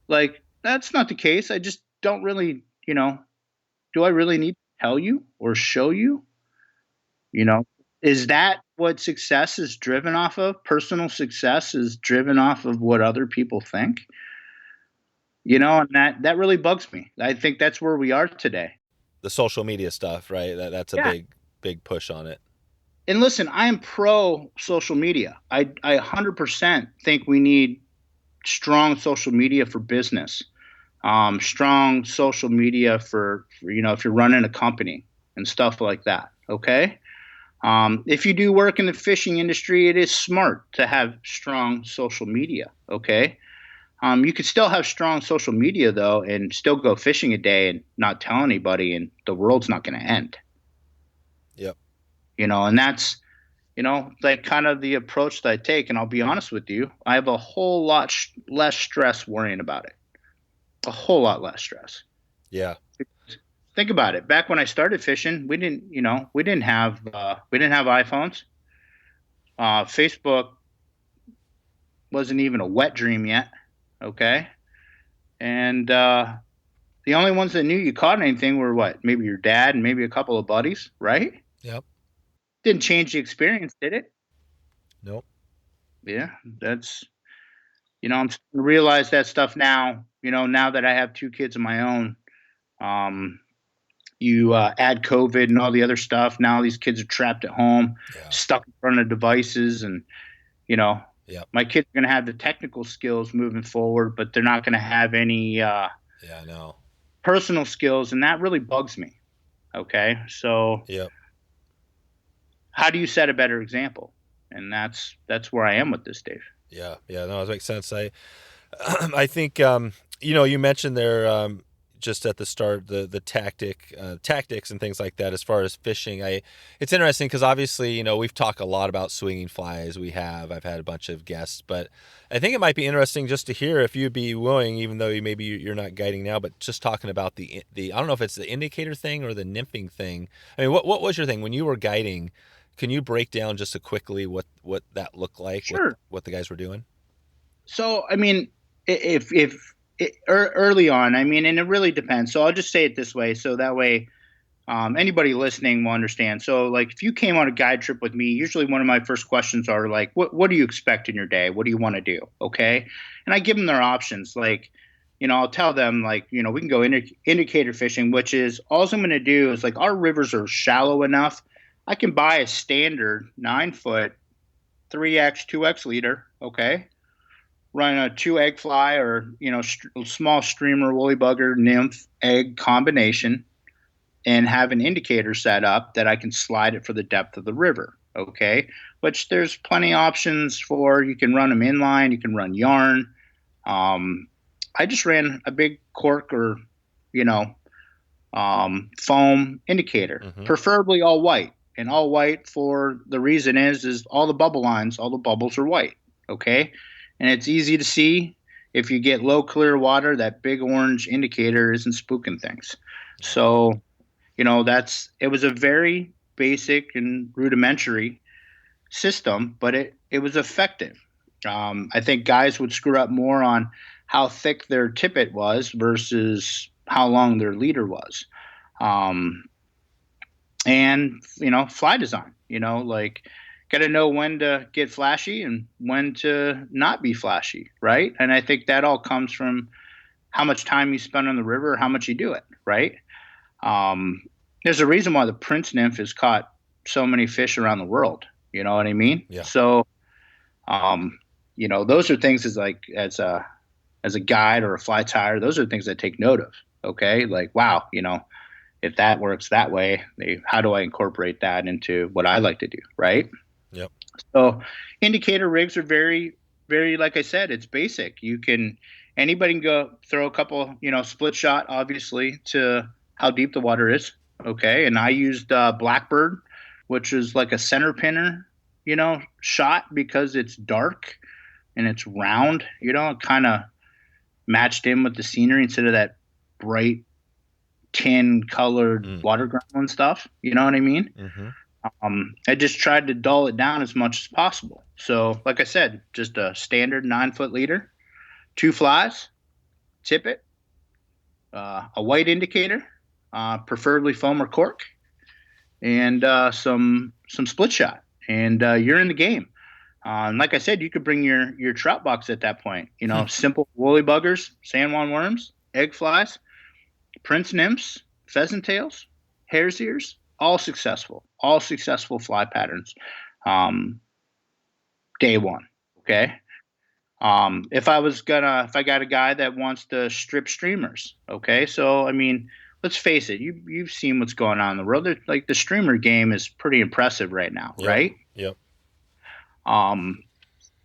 Like that's not the case. I just don't really, do I really need to tell you or show you? Is that what success is driven off of? Personal success is driven off of what other people think. And that really bugs me. I think that's where we are today. The social media stuff, right? That's a big push on it. And listen, I am pro social media. I 100% think we need strong social media for business, strong social media for if you're running a company and stuff like that. Okay. If you do work in the fishing industry, it is smart to have strong social media. Okay. You could still have strong social media though, and still go fishing a day and not tell anybody, and the world's not going to end. Yep. And that's, like kind of the approach that I take. And I'll be honest with you, I have a whole lot less stress worrying about it. A whole lot less stress. Yeah. Think about it. Back when I started fishing, we didn't have iPhones. Facebook wasn't even a wet dream yet. Okay. And the only ones that knew you caught anything were what? Maybe your dad and maybe a couple of buddies, right? Yep. Didn't change the experience, did it? Nope. Yeah, that's, I'm starting to realize that stuff now, now that I have 2 kids of my own. You add COVID and all the other stuff. Now these kids are trapped at home, stuck in front of devices. And, my kids are going to have the technical skills moving forward, but they're not going to have any personal skills. And that really bugs me. Okay. So how do you set a better example? And that's where I am with this, Dave. Yeah. No, that makes sense. I think, you mentioned there, just at the start, the tactics and things like that, as far as fishing. It's interesting because obviously, we've talked a lot about swinging flies. I've had a bunch of guests, but I think it might be interesting just to hear if you'd be willing, even though maybe you're not guiding now, but just talking about the, I don't know if it's the indicator thing or the nymphing thing. I mean, what was your thing when you were guiding? Can you break down just quickly what that looked like? Sure. What the guys were doing? So, I mean, if early on, I mean, and it really depends. So I'll just say it this way. So that way, anybody listening will understand. So like, if you came on a guide trip with me, usually one of my first questions are like, what do you expect in your day? What do you want to do? Okay. And I give them their options. Like, I'll tell them like, we can go indicator fishing, which is all I'm going to do is like, our rivers are shallow enough. I can buy a standard 9-foot 3X, 2X leader. Okay. Run a 2 egg fly or, small streamer, woolly bugger, nymph, egg combination, and have an indicator set up that I can slide it for the depth of the river. Okay. Which there's plenty of options for. You can run them inline. You can run yarn. I just ran a big cork or, foam indicator, preferably all white. And all white for the reason is all the bubble lines, all the bubbles are white. Okay. And it's easy to see if you get low clear water, that big orange indicator isn't spooking things. So, it was a very basic and rudimentary system, but it was effective. I think guys would screw up more on how thick their tippet was versus how long their leader was. And, fly design, got to know when to get flashy and when to not be flashy, right? And I think that all comes from how much time you spend on the river, how much you do it, right? There's a reason why the Prince nymph has caught so many fish around the world. You know what I mean? Yeah. So, those are things as a guide or a fly tire, those are things I take note of. Okay. Like, wow, if that works that way, how do I incorporate that into what I like to do? Right. Yep. So indicator rigs are very, very, like I said, it's basic. Anybody can go throw a couple, split shot, obviously, to how deep the water is. Okay. And I used Blackbird, which is like a center pinner, shot because it's dark and it's round, it kind of matched in with the scenery instead of that bright tin colored water gremlin stuff. You know what I mean? Mm-hmm. I just tried to dull it down as much as possible. So like I said, just a standard 9-foot leader, 2 flies, tippet, a white indicator, preferably foam or cork, and some split shot. And you're in the game. And like I said, you could bring your trout box at that point. Simple woolly buggers, San Juan worms, egg flies, Prince nymphs, pheasant tails, hare's ears, all successful fly patterns. Day one. Okay. If I got a guy that wants to strip streamers. Okay. So, I mean, let's face it, you've seen what's going on in the world. Like the streamer game is pretty impressive right now. Yep. Right. Yep.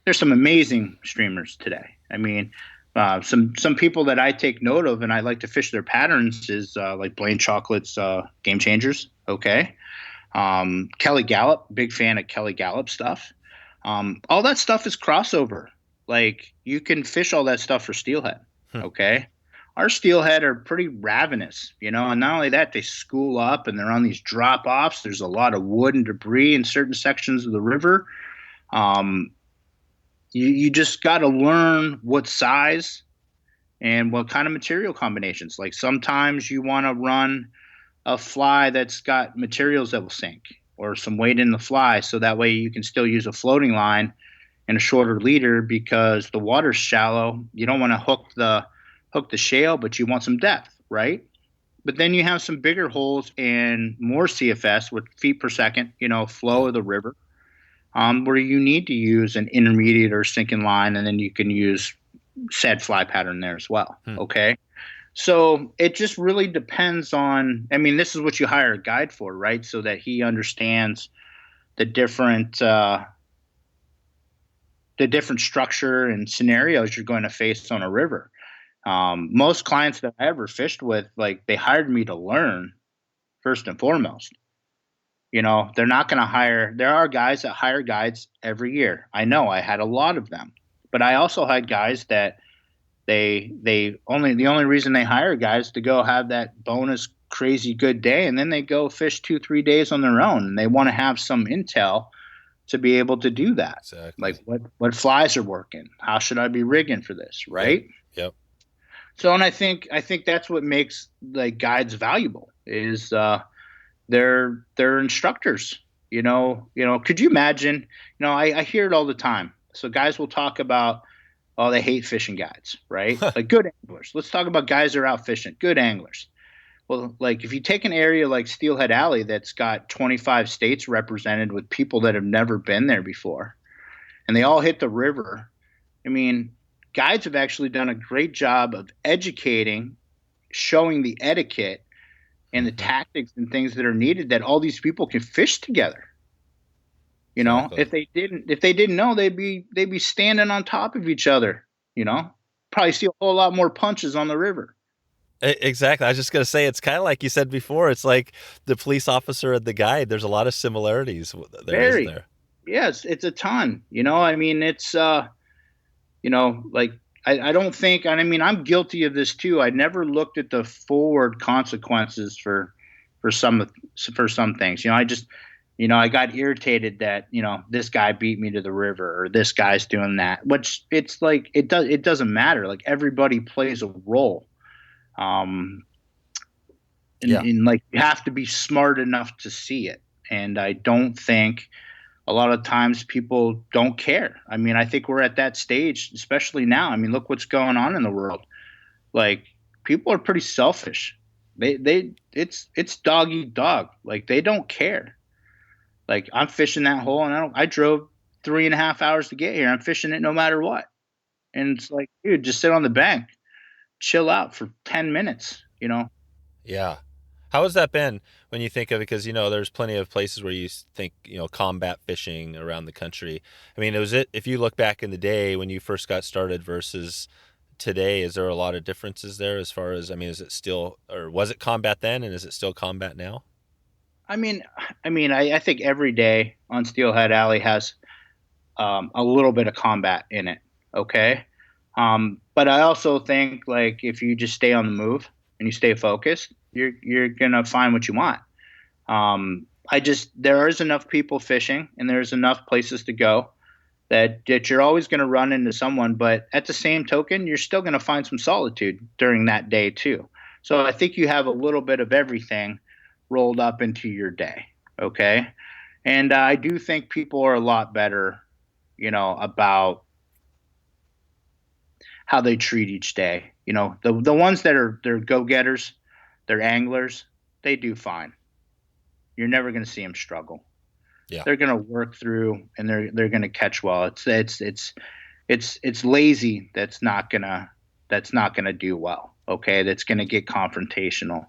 There's some amazing streamers today. I mean, some people that I take note of and I like to fish their patterns is like Blaine Chocolate's Game Changers. Okay. Kelly Gallup, big fan of Kelly Gallup stuff. All that stuff is crossover. Like, you can fish all that stuff for steelhead. Okay. Our steelhead are pretty ravenous, and not only that, they school up and they're on these drop offs. There's a lot of wood and debris in certain sections of the river. You just got to learn what size and what kind of material combinations. Like, sometimes you want to run a fly that's got materials that will sink, or some weight in the fly, so that way you can still use a floating line and a shorter leader, because the water's shallow. You don't want to hook the shale, but you want some depth, right? But then you have some bigger holes and more CFS with feet per second, flow of the river, where you need to use an intermediate or sinking line, and then you can use said fly pattern there as well. Okay. So it just really depends on, this is what you hire a guide for, right? So that he understands the different structure and scenarios you're going to face on a river. Most clients that I ever fished with, like, they hired me to learn first and foremost. They're not going to hire. There are guys that hire guides every year. I know, I had a lot of them, but I also had guys that the only reason they hire guys to go have that bonus crazy good day, and then they go fish 2-3 days on their own, and they want to have some intel to be able to do that. Exactly. Like, what flies are working? How should I be rigging for this? Right. Yep. So, and I think that's what makes, like, guides valuable is they're instructors. Could you imagine? I hear it all the time. So guys will talk about, oh, they hate fishing guides, right? Like, good anglers. Let's talk about guys that are out fishing. Good anglers. Well, like, if you take an area like Steelhead Alley that's got 25 states represented with people that have never been there before, and they all hit the river, guides have actually done a great job of educating, showing the etiquette and the tactics and things that are needed, that all these people can fish together. Exactly. If they didn't know, they'd be standing on top of each other. Probably see a whole lot more punches on the river. Exactly. I was just going to say, it's kind of like you said before. It's like the police officer and the guide. There's a lot of similarities there, isn't there? Yes, it's a ton. It's like, I don't think, I'm guilty of this too. I never looked at the forward consequences for some things. I got irritated that, this guy beat me to the river, or this guy's doing that, which it's like, it doesn't matter. Like, everybody plays a role. And like, you have to be smart enough to see it. And I don't think a lot of times people don't care. I think we're at that stage, especially now. Look what's going on in the world. Like, people are pretty selfish. It's dog eat dog. Like, they don't care. Like, I'm fishing that hole, and I drove 3.5 hours to get here. I'm fishing it no matter what. And it's like, dude, just sit on the bank, chill out for 10 minutes, Yeah. How has that been when you think of it? Because, there's plenty of places where you think, combat fishing around the country. If you look back in the day when you first got started versus today, is there a lot of differences there as far as, is it still, or was it combat then, and is it still combat now? I think every day on Steelhead Alley has a little bit of combat in it. Okay. But I also think, like, if you just stay on the move and you stay focused, you're going to find what you want. There is enough people fishing, and there's enough places to go that you're always going to run into someone, but at the same token, you're still going to find some solitude during that day too. So I think you have a little bit of everything rolled up into your day. Okay. And I do think people are a lot better, about how they treat each day. The ones they're go-getters, they're anglers, they do fine. You're never going to see them struggle. Yeah. They're going to work through, and they're going to catch well. It's lazy that's not going to do well. Okay. That's going to get confrontational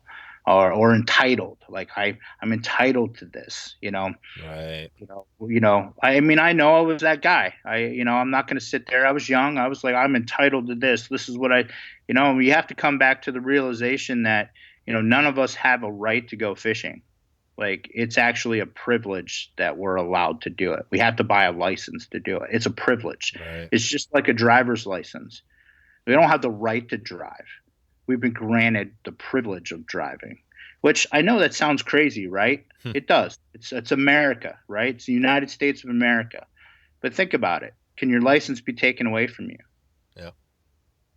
or entitled. Like, I'm entitled to this, Right. I know I was that guy. I'm not going to sit there. I was young. I was like, I'm entitled to this. This is what you have to come back to the realization that, none of us have a right to go fishing. Like, it's actually a privilege that we're allowed to do it. We have to buy a license to do it. It's a privilege. Right. It's just like a driver's license. We don't have the right to drive. We've been granted the privilege of driving, which I know that sounds crazy, right? It does. It's America, right? It's the United States of America. But think about it. Can your license be taken away from you? Yeah.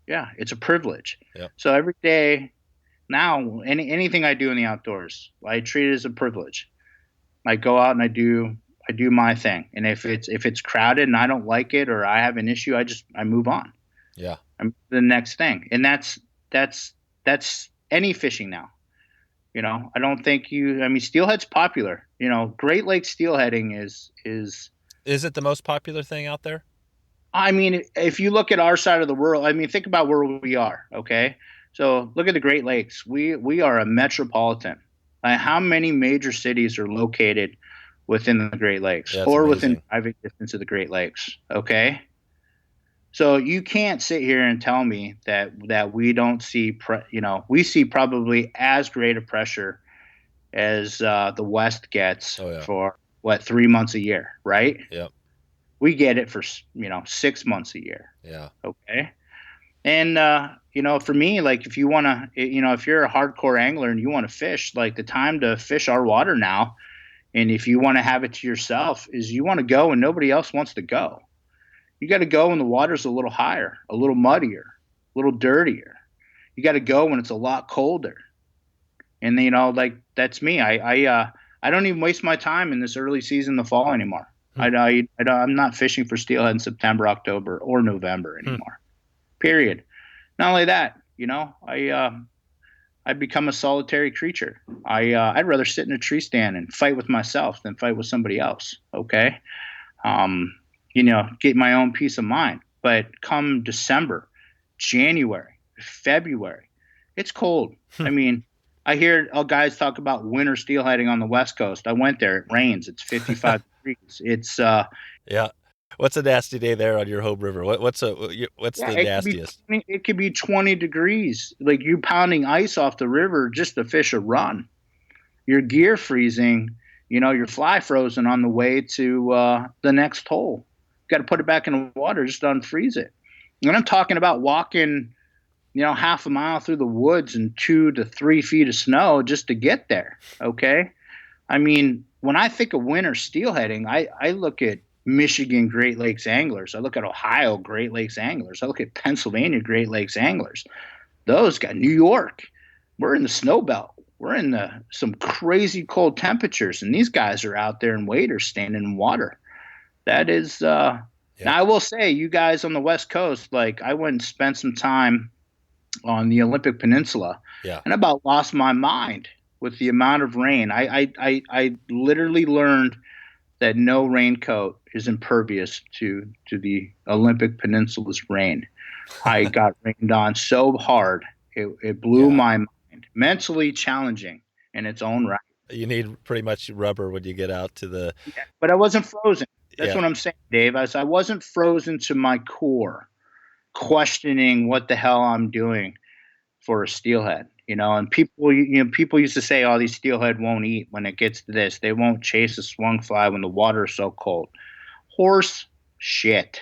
Yeah, it's a privilege. Yeah. So every day now, anything I do in the outdoors, I treat it as a privilege. I go out and I do my thing. And if it's crowded and I don't like it or I have an issue, I move on. Yeah. I'm the next thing. And that's any fishing now. You know, I don't think steelhead's popular. You know, Great Lakes steelheading is it the most popular thing out there? I mean, if you look at our side of the world, I mean, think about where we are, okay? So look at the Great Lakes. We are a metropolitan. How many major cities are located within the Great Lakes or within driving distance of the Great Lakes, okay? So you can't sit here and tell me that we don't see, we see probably as great a pressure as the West gets for 3 months a year, right? Yep. We get it for 6 months a year. Yeah. Okay. And for me, like if you want to, if you're a hardcore angler and you want to fish, like the time to fish our water now, and if you want to have it to yourself, is you want to go and nobody else wants to go. You got to go when the water's a little higher, a little muddier, a little dirtier. You got to go when it's a lot colder. And like that's me. I don't even waste my time in this early season, the fall anymore. I'm not fishing for steelhead in September, October, or November anymore. Period. Not only that, I become a solitary creature. I'd rather sit in a tree stand and fight with myself than fight with somebody else. Okay. Get my own peace of mind. But come December, January, February, it's cold. I mean, I hear guys talk about winter steelheading on the West Coast. I went there. It rains. It's 55 degrees. It's yeah. What's a nasty day there on your home river? What's the nastiest? It could be 20 degrees. Like you pounding ice off the river just to fish a run. Your gear freezing. Your fly frozen on the way to the next hole. Got to put it back in the water just to unfreeze it. And I'm talking about walking, half a mile through the woods in 2 to 3 feet of snow just to get there. Okay. I mean, when I think of winter steelheading, I look at Michigan Great Lakes anglers. I look at Ohio Great Lakes anglers. I look at Pennsylvania Great Lakes anglers. Those got New York. We're in the snow belt. We're in some crazy cold temperatures, and these guys are out there in waders standing in water. That is now I will say, you guys on the West Coast, like I went and spent some time on the Olympic Peninsula, and about lost my mind with the amount of rain. I literally learned that no raincoat is impervious to the Olympic Peninsula's rain. I got rained on so hard it blew my mind. Mentally challenging in its own right. You need pretty much rubber when you get out to the. Yeah, but I wasn't frozen. That's what I'm saying, Dave. I wasn't frozen to my core, questioning what the hell I'm doing for a steelhead. And people used to say, "Oh, these steelhead won't eat when it gets to this. They won't chase a swung fly when the water is so cold." Horse shit.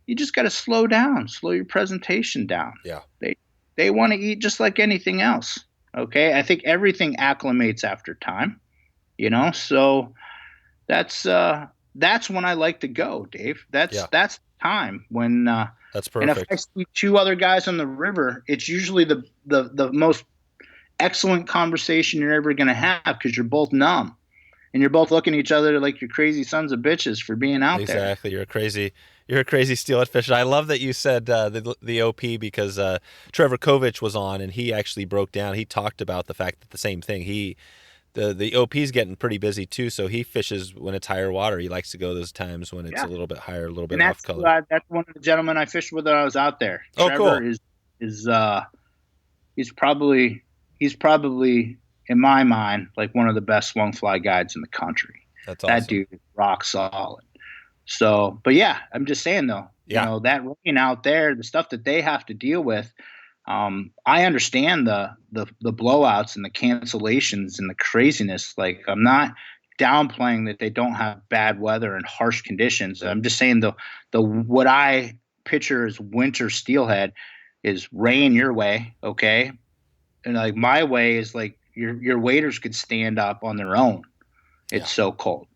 You just got to slow down, slow your presentation down. Yeah. They want to eat just like anything else. Okay, I think everything acclimates after time. So that's when I like to go, Dave. That's time when. That's perfect. And if I see two other guys on the river, it's usually the most excellent conversation you're ever going to have because you're both numb and you're both looking at each other like you're crazy sons of bitches for being out there. Exactly. You're a crazy steelhead fisher. I love that you said the OP because Trevor Kovich was on and he actually broke down. He talked about the fact that the same thing. The OP's getting pretty busy too, so he fishes when it's higher water. He likes to go those times when it's a little bit higher, a little bit off color. That's one of the gentlemen I fished with when I was out there. Oh, Trevor cool. He's probably in my mind like one of the best swung fly guides in the country. That's awesome. That dude is rock solid. So, but yeah, I'm just saying though, that rain out there, the stuff that they have to deal with, I understand the blowouts and the cancellations and the craziness. Like, I'm not downplaying that they don't have bad weather and harsh conditions. I'm just saying the what I picture as winter steelhead is rain your way, okay? And like my way is like your waders could stand up on their own. It's so cold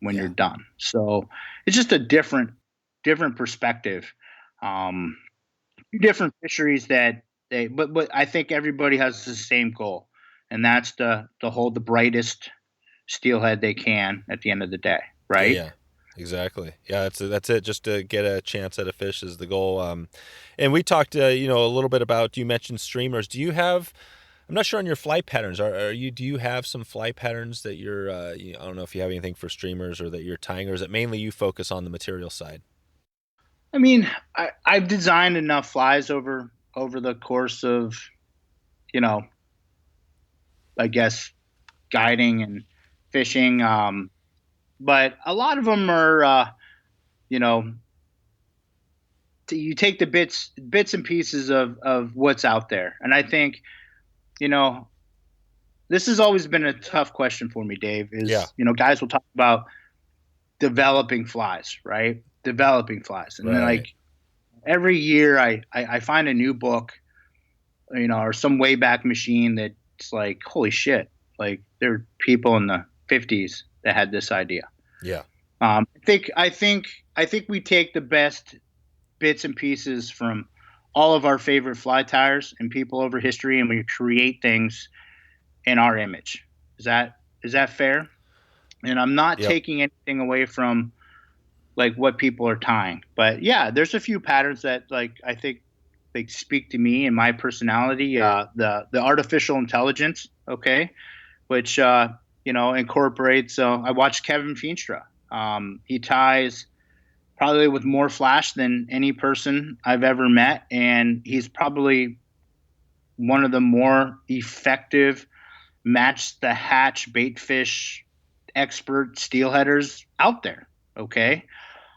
when you're done. So it's just a different perspective. Different fisheries that but I think everybody has the same goal, and that's to hold the brightest steelhead they can at the end of the day, right? Yeah, exactly. Yeah, that's it. Just to get a chance at a fish is the goal. And we talked, a little bit about. You mentioned streamers. Do you have? I'm not sure on your fly patterns. Do you have some fly patterns that you're? I don't know if you have anything for streamers or that you're tying, or is it mainly you focus on the material side? I mean, I've designed enough flies over the course of, I guess, guiding and fishing. But a lot of them are, you take the bits and pieces of what's out there. And I think, this has always been a tough question for me, Dave, is, guys will talk about developing flies, right? Developing flies. And then, like, every year I find a new book, or some Wayback Machine that's like, holy shit, like there are people in the 50s that had this idea. Yeah. I think we take the best bits and pieces from all of our favorite fly tires and people over history, and we create things in our image. Is that fair? And I'm not taking anything away from like what people are tying, but yeah, there's a few patterns that like I think they speak to me and my personality. The artificial intelligence, okay, which incorporates. I watched Kevin Feenstra. He ties probably with more flash than any person I've ever met, and he's probably one of the more effective match the hatch baitfish expert steelheaders out there. Okay.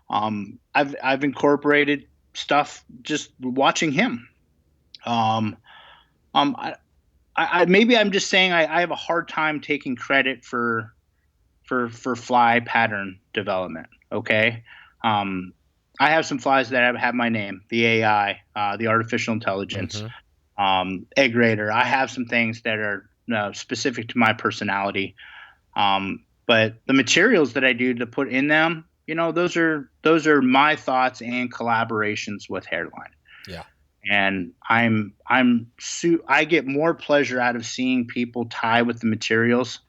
I've incorporated stuff just watching him. Maybe I'm just saying I have a hard time taking credit for fly pattern development. Okay. I have some flies that have my name, the AI, the artificial intelligence, egg raider. I have some things that are specific to my personality. But the materials that I do to put in them, those are my thoughts and collaborations with Hairline. Yeah. And I get more pleasure out of seeing people tie with the materials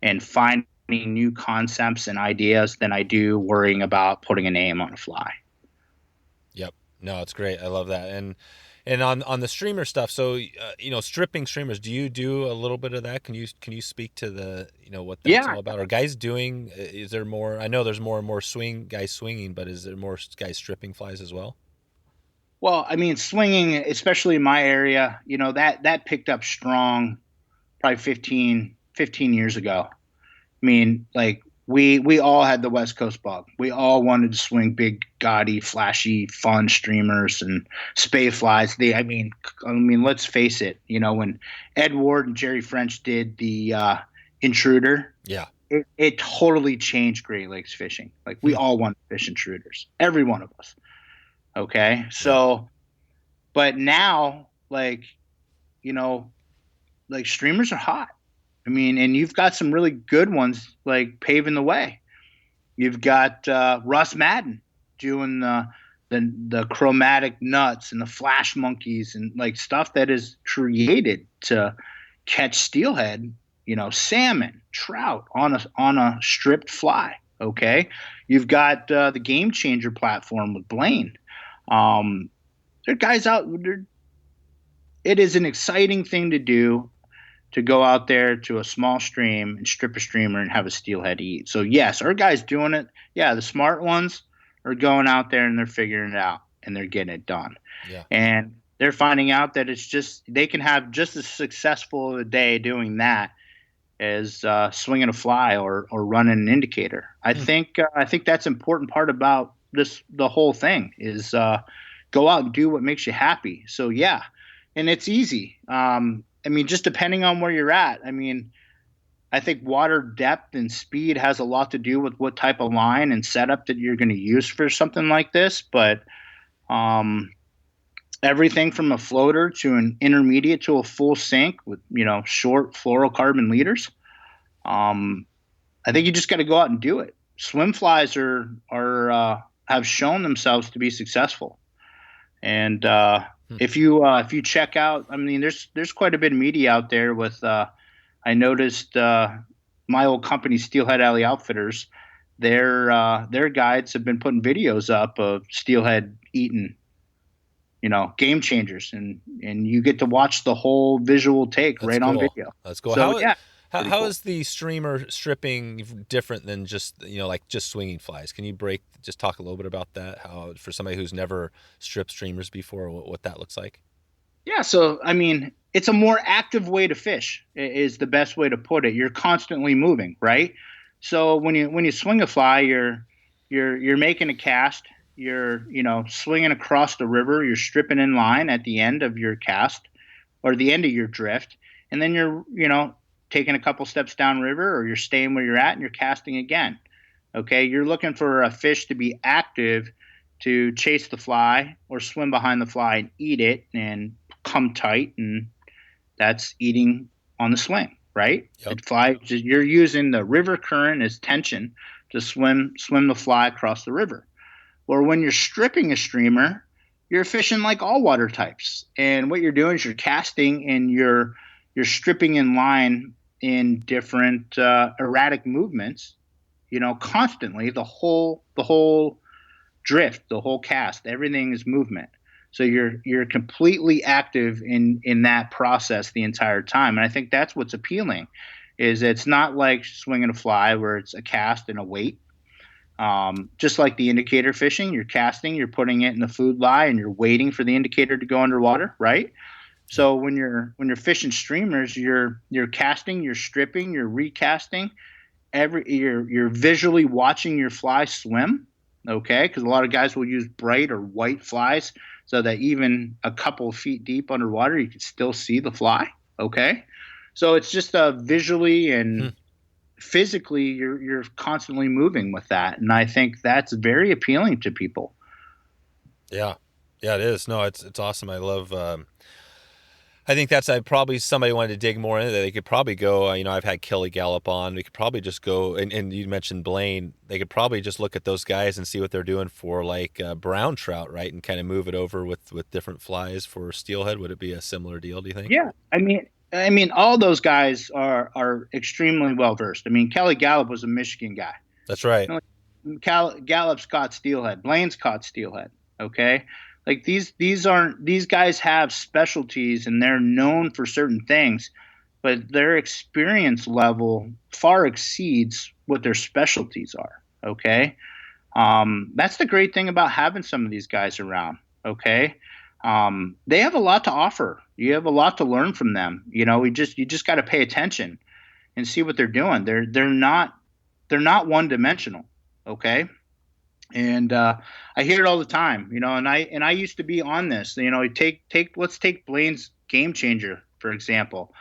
and finding new concepts and ideas than I do worrying about putting a name on a fly. Yep. No, it's great. I love that. And on the streamer stuff, so stripping streamers, do you do a little bit of that? Can you speak to the what that's all about? Are guys doing? Is there more? I know there's more and more guys swinging, but is there more guys stripping flies as well? Well, I mean, swinging, especially in my area, that picked up strong, probably 15 years ago. I mean, like we all had the West Coast bug. We all wanted to swing big, gaudy, flashy, fun streamers and spay flies. I mean, let's face it. When Ed Ward and Jerry French did the intruder, it totally changed Great Lakes fishing. Like we all want to fish intruders, every one of us. Okay, so, but now, like streamers are hot. I mean, and you've got some really good ones like paving the way. You've got Russ Madden doing the chromatic nuts and the flash monkeys and like stuff that is created to catch steelhead, salmon, trout on a stripped fly. Okay, you've got the Game Changer platform with Blaine. There are guys out there. It is an exciting thing to do, to go out there to a small stream and strip a streamer and have a steelhead eat. So yes, our guys doing it. Yeah, the smart ones are going out there and they're figuring it out and they're getting it done. Yeah. And they're finding out that they can have just as successful a day doing that as swinging a fly or running an indicator. I think that's an important part about the whole thing is go out and do what makes you happy. So yeah. and it's easy. I mean, just depending on where you're at. I mean, I think water depth and speed has a lot to do with what type of line and setup that you're going to use for something like this. But um, everything from a floater to an intermediate to a full sink with, short fluorocarbon leaders. I think you just got to go out and do it. Swim flies have shown themselves to be successful. And if you check out, I mean, there's quite a bit of media out there with. I noticed my old company, Steelhead Alley Outfitters, their guides have been putting videos up of steelhead eating, game changers, and you get to watch the whole visual take That's right cool. on video. That's cool. So, How cool. is the streamer stripping different than just, like just swinging flies? Can you just talk a little bit about that? How, for somebody who's never stripped streamers before, what that looks like? Yeah. So, I mean, it's a more active way to fish is the best way to put it. You're constantly moving, right? So when you swing a fly, you're making a cast, you're, swinging across the river, you're stripping in line at the end of your cast or the end of your drift. And then you're, taking a couple steps downriver, or you're staying where you're at and you're casting again. Okay. You're looking for a fish to be active to chase the fly or swim behind the fly and eat it and come tight. And that's eating on the swing, right? Yep. You're using the river current as tension to swim the fly across the river. Or when you're stripping a streamer, you're fishing like all water types. And what you're doing is you're casting and you're stripping in line in different erratic movements, constantly the whole drift, the whole cast, everything is movement. So you're completely active in that process the entire time. And I think that's what's appealing, is it's not like swinging a fly where it's a cast and a weight. Just like the indicator fishing, you're casting, you're putting it in the food lie, and you're waiting for the indicator to go underwater, right? So when you're fishing streamers, you're casting, you're stripping, you're recasting. You're visually watching your fly swim, okay? Because a lot of guys will use bright or white flies so that even a couple of feet deep underwater, you can still see the fly, okay? So it's just visually and physically, you're constantly moving with that, and I think that's very appealing to people. Yeah, it is. No, it's awesome. I love. I think that's probably somebody wanted to dig more into that. They could probably go, I've had Kelly Gallup on. We could probably just go, and you mentioned Blaine. They could probably just look at those guys and see what they're doing for like brown trout, right? And kind of move it over with different flies for steelhead. Would it be a similar deal, do you think? Yeah. I mean, all those guys are extremely well versed. I mean, Kelly Gallup was a Michigan guy. That's right. Gallup's caught steelhead. Blaine's caught steelhead. Okay. Like these guys have specialties and they're known for certain things, but their experience level far exceeds what their specialties are. Okay. That's the great thing about having some of these guys around. Okay. They have a lot to offer. You have a lot to learn from them. You just got to pay attention and see what they're doing. They're not one dimensional. Okay. And I hear it all the time, and I used to be on this, let's take Blaine's Game Changer, for example.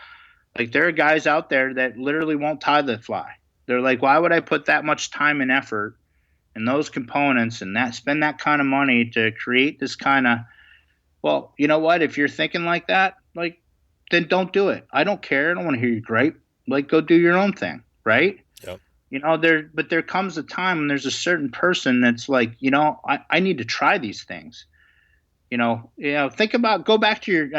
Like there are guys out there that literally won't tie the fly. They're like, why would I put that much time and effort and those components and spend that kind of money to create this kind of, well, you know what, if you're thinking like that, like, then don't do it. I don't care. I don't want to hear you gripe. Like, go do your own thing. Right. Yep. But there comes a time when there's a certain person that's like, I need to try these things. Go back to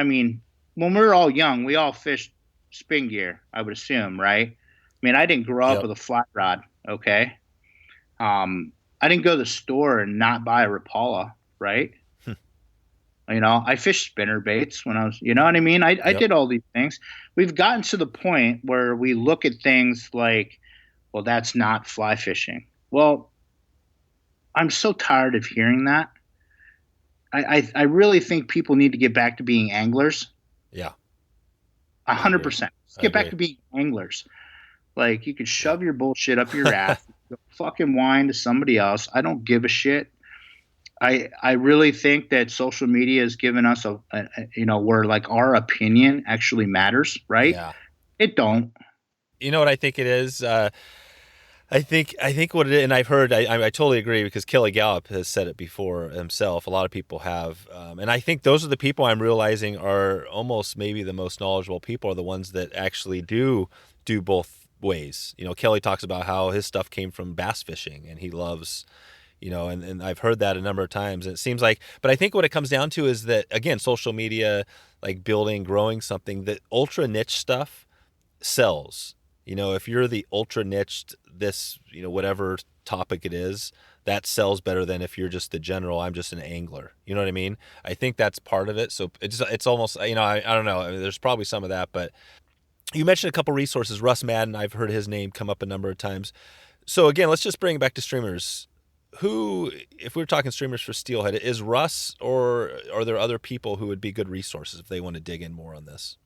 when we were all young, we all fished spin gear, I would assume, right? I mean, I didn't grow up with a flat rod. Okay. I didn't go to the store and not buy a Rapala, right? I fished spinner baits when I was, you know what I mean? I did all these things. We've gotten to the point where we look at things like, well, that's not fly fishing. Well, I'm so tired of hearing that. I really think people need to get back to being anglers. Yeah. 100%. Let's get back to being anglers. Like, you could shove your bullshit up your ass, go fucking whine to somebody else. I don't give a shit. I really think that social media has given us where like our opinion actually matters, right? Yeah. It don't. You know what I think it is? I think what it is, and I've heard, I totally agree because Kelly Gallup has said it before himself. A lot of people have, and I think those are the people I'm realizing are almost maybe the most knowledgeable people are the ones that actually do both ways. You know, Kelly talks about how his stuff came from bass fishing, and he loves, and I've heard that a number of times. And it seems like, but I think what it comes down to is that again, social media, like building, growing something, that ultra niche stuff sells. If you're the ultra niched this, whatever topic it is, that sells better than if you're just the general, I'm just an angler. You know what I mean? I think that's part of it. So it's almost, I don't know. I mean, there's probably some of that, but you mentioned a couple resources. Russ Madden, I've heard his name come up a number of times. So again, let's just bring it back to streamers. Who, if we're talking streamers for Steelhead, is Russ, or are there other people who would be good resources if they want to dig in more on this?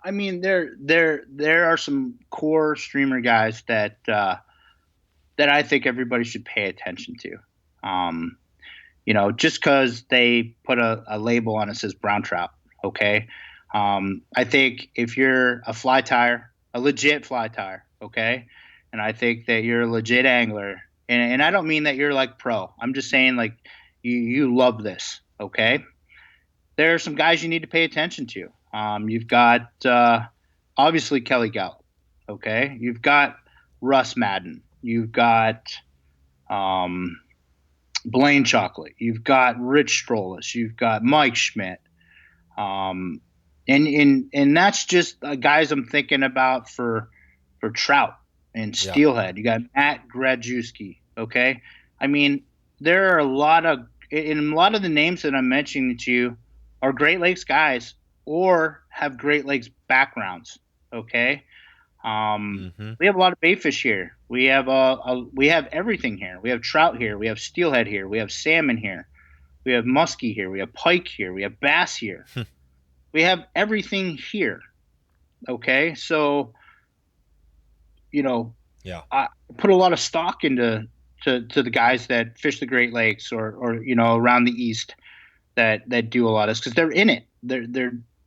I mean, there are some core streamer guys that I think everybody should pay attention to. Just because they put a label on it says brown trout, okay. I think if you're a legit fly tire, okay, and I think that you're a legit angler, and I don't mean that you're like pro. I'm just saying like you love this, okay. There are some guys you need to pay attention to. You've got obviously Kelly Gallup, okay. You've got Russ Madden. You've got Blaine Chocolate. You've got Rich Strolis. You've got Mike Schmidt. And that's just guys I'm thinking about for trout and steelhead. You got Matt Gradzewski, okay. I mean, there are a lot of the names that I'm mentioning to you are Great Lakes guys or have Great Lakes backgrounds. Okay. We have a lot of baitfish here. We have we have everything here. We have trout here. We have steelhead here. We have salmon here. We have muskie here. We have pike here. We have bass here. We have everything here. Okay. So, I put a lot of stock into the guys that fish the Great Lakes or around the East that do a lot of this because they're in it.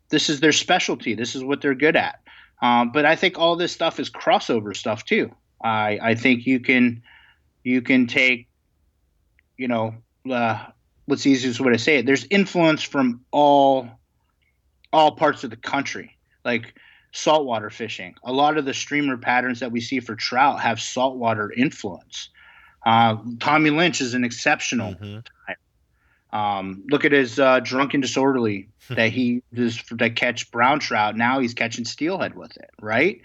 This is their specialty. This is what they're good at. But I think all this stuff is crossover stuff too. I think you can take, what's the easiest way to say it? There's influence from all parts of the country, like saltwater fishing. A lot of the streamer patterns that we see for trout have saltwater influence. Tommy Lynch is an exceptional type. Look at his drunk and disorderly that he does to catch brown trout. Now he's catching steelhead with it, right?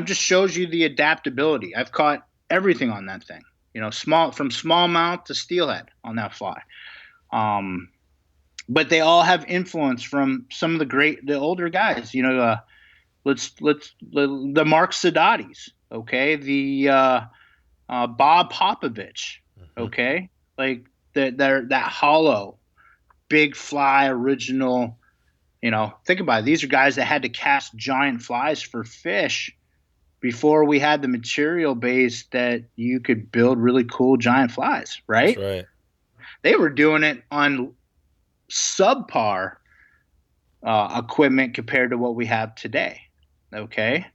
Just shows you the adaptability. I've caught everything on that thing, from smallmouth to steelhead on that fly. But they all have influence from some of the older guys. The Mark Sadatis, okay, the Bob Popovich, okay, like that hollow, big fly original. Think about it. These are guys that had to cast giant flies for fish before we had the material base that you could build really cool giant flies, right? That's right. They were doing it on subpar equipment compared to what we have today. Okay.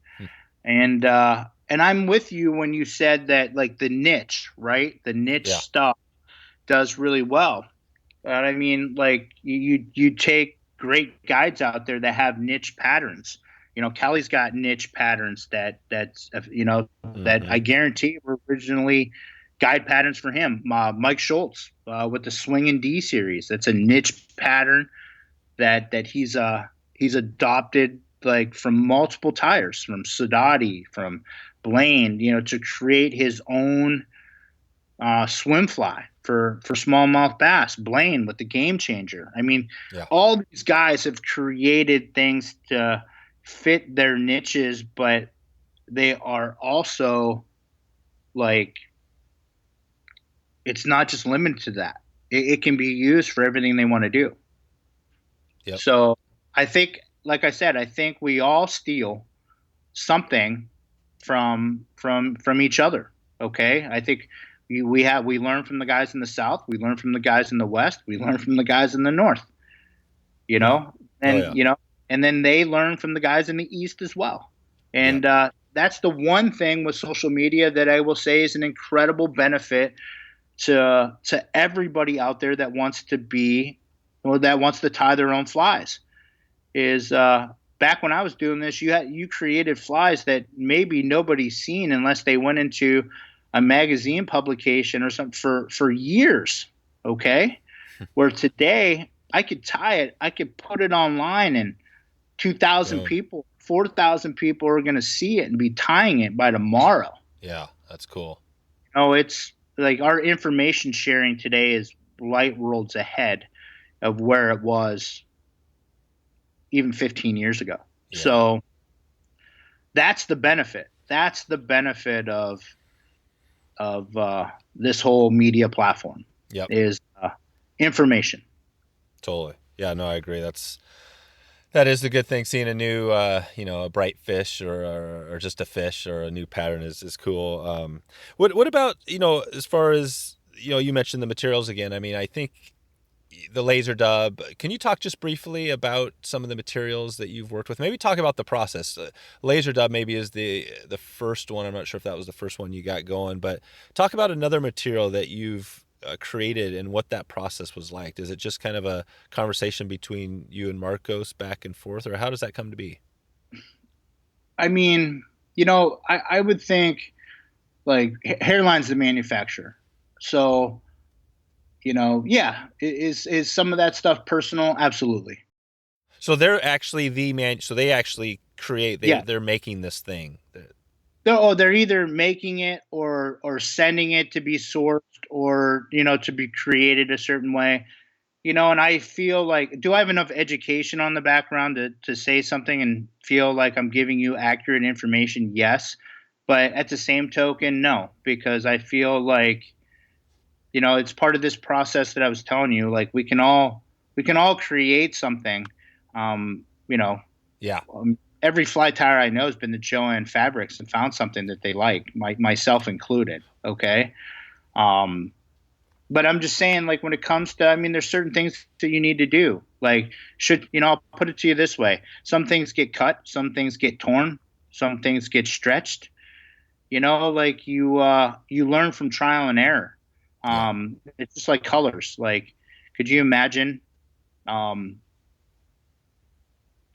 And I'm with you when you said that, like, the niche, right? The niche stuff does really well. I mean, like, you take great guides out there that have niche patterns. Kelly's got niche patterns that I guarantee were originally guide patterns for him. Mike Schultz with the Swing and D series. That's a niche pattern that he's adopted, like, from multiple tires, from Sadati, from Blaine, to create his own swim fly for smallmouth bass. Blaine with the Game Changer. I mean, all these guys have created things to fit their niches, but they are also, like, it's not just limited to that. It can be used for everything they want to do. Yep. So I think, like I said, I think we all steal something from each other. Okay. I think we learn from the guys in the South, we learn from the guys in the West, we learn from the guys in the North, Oh yeah. and then they learn from the guys in the East as well. And that's the one thing with social media that I will say is an incredible benefit to everybody out there that wants to be, or that wants to tie their own flies. Is back when I was doing this, you created flies that maybe nobody's seen unless they went into a magazine publication or something for years. Okay, where today I could tie it, I could put it online, and 2,000 people, 4,000 people are going to see it and be tying it by tomorrow. Yeah, that's cool. It's like our information sharing today is light worlds ahead of where it was even 15 years ago. Yeah. So that's the benefit. That's the benefit of this whole media platform. Yep. Is information. Totally. Yeah, no, I agree. That is the good thing. Seeing a new, a bright fish or just a fish or a new pattern is cool. What about, as far as, you mentioned the materials again. I mean, I think the laser dub, can you talk just briefly about some of the materials that you've worked with? Maybe talk about the process. Laser dub maybe is the first one. I'm not sure if that was the first one you got going, but talk about another material that you've created and what that process was like. Is it just kind of a conversation between you and Marcos back and forth, or how does that come to be? I mean, I would think like Hairline's the manufacturer. So, is some of that stuff personal? Absolutely. So they're actually so they actually create, they're making this thing. They're either making it or sending it to be sourced or, to be created a certain way, and I feel like, do I have enough education on the background to say something and feel like I'm giving you accurate information? Yes. But at the same token, no, because I feel like, it's part of this process that I was telling you, like we can all create something, Yeah. Every fly tyer I know has been to Joann Fabrics and found something that they like, myself included. Okay. But I'm just saying, like, when it comes to, there's certain things that you need to do. Like, I'll put it to you this way. Some things get cut, some things get torn, some things get stretched, like you learn from trial and error. It's just like colors. Like, could you imagine,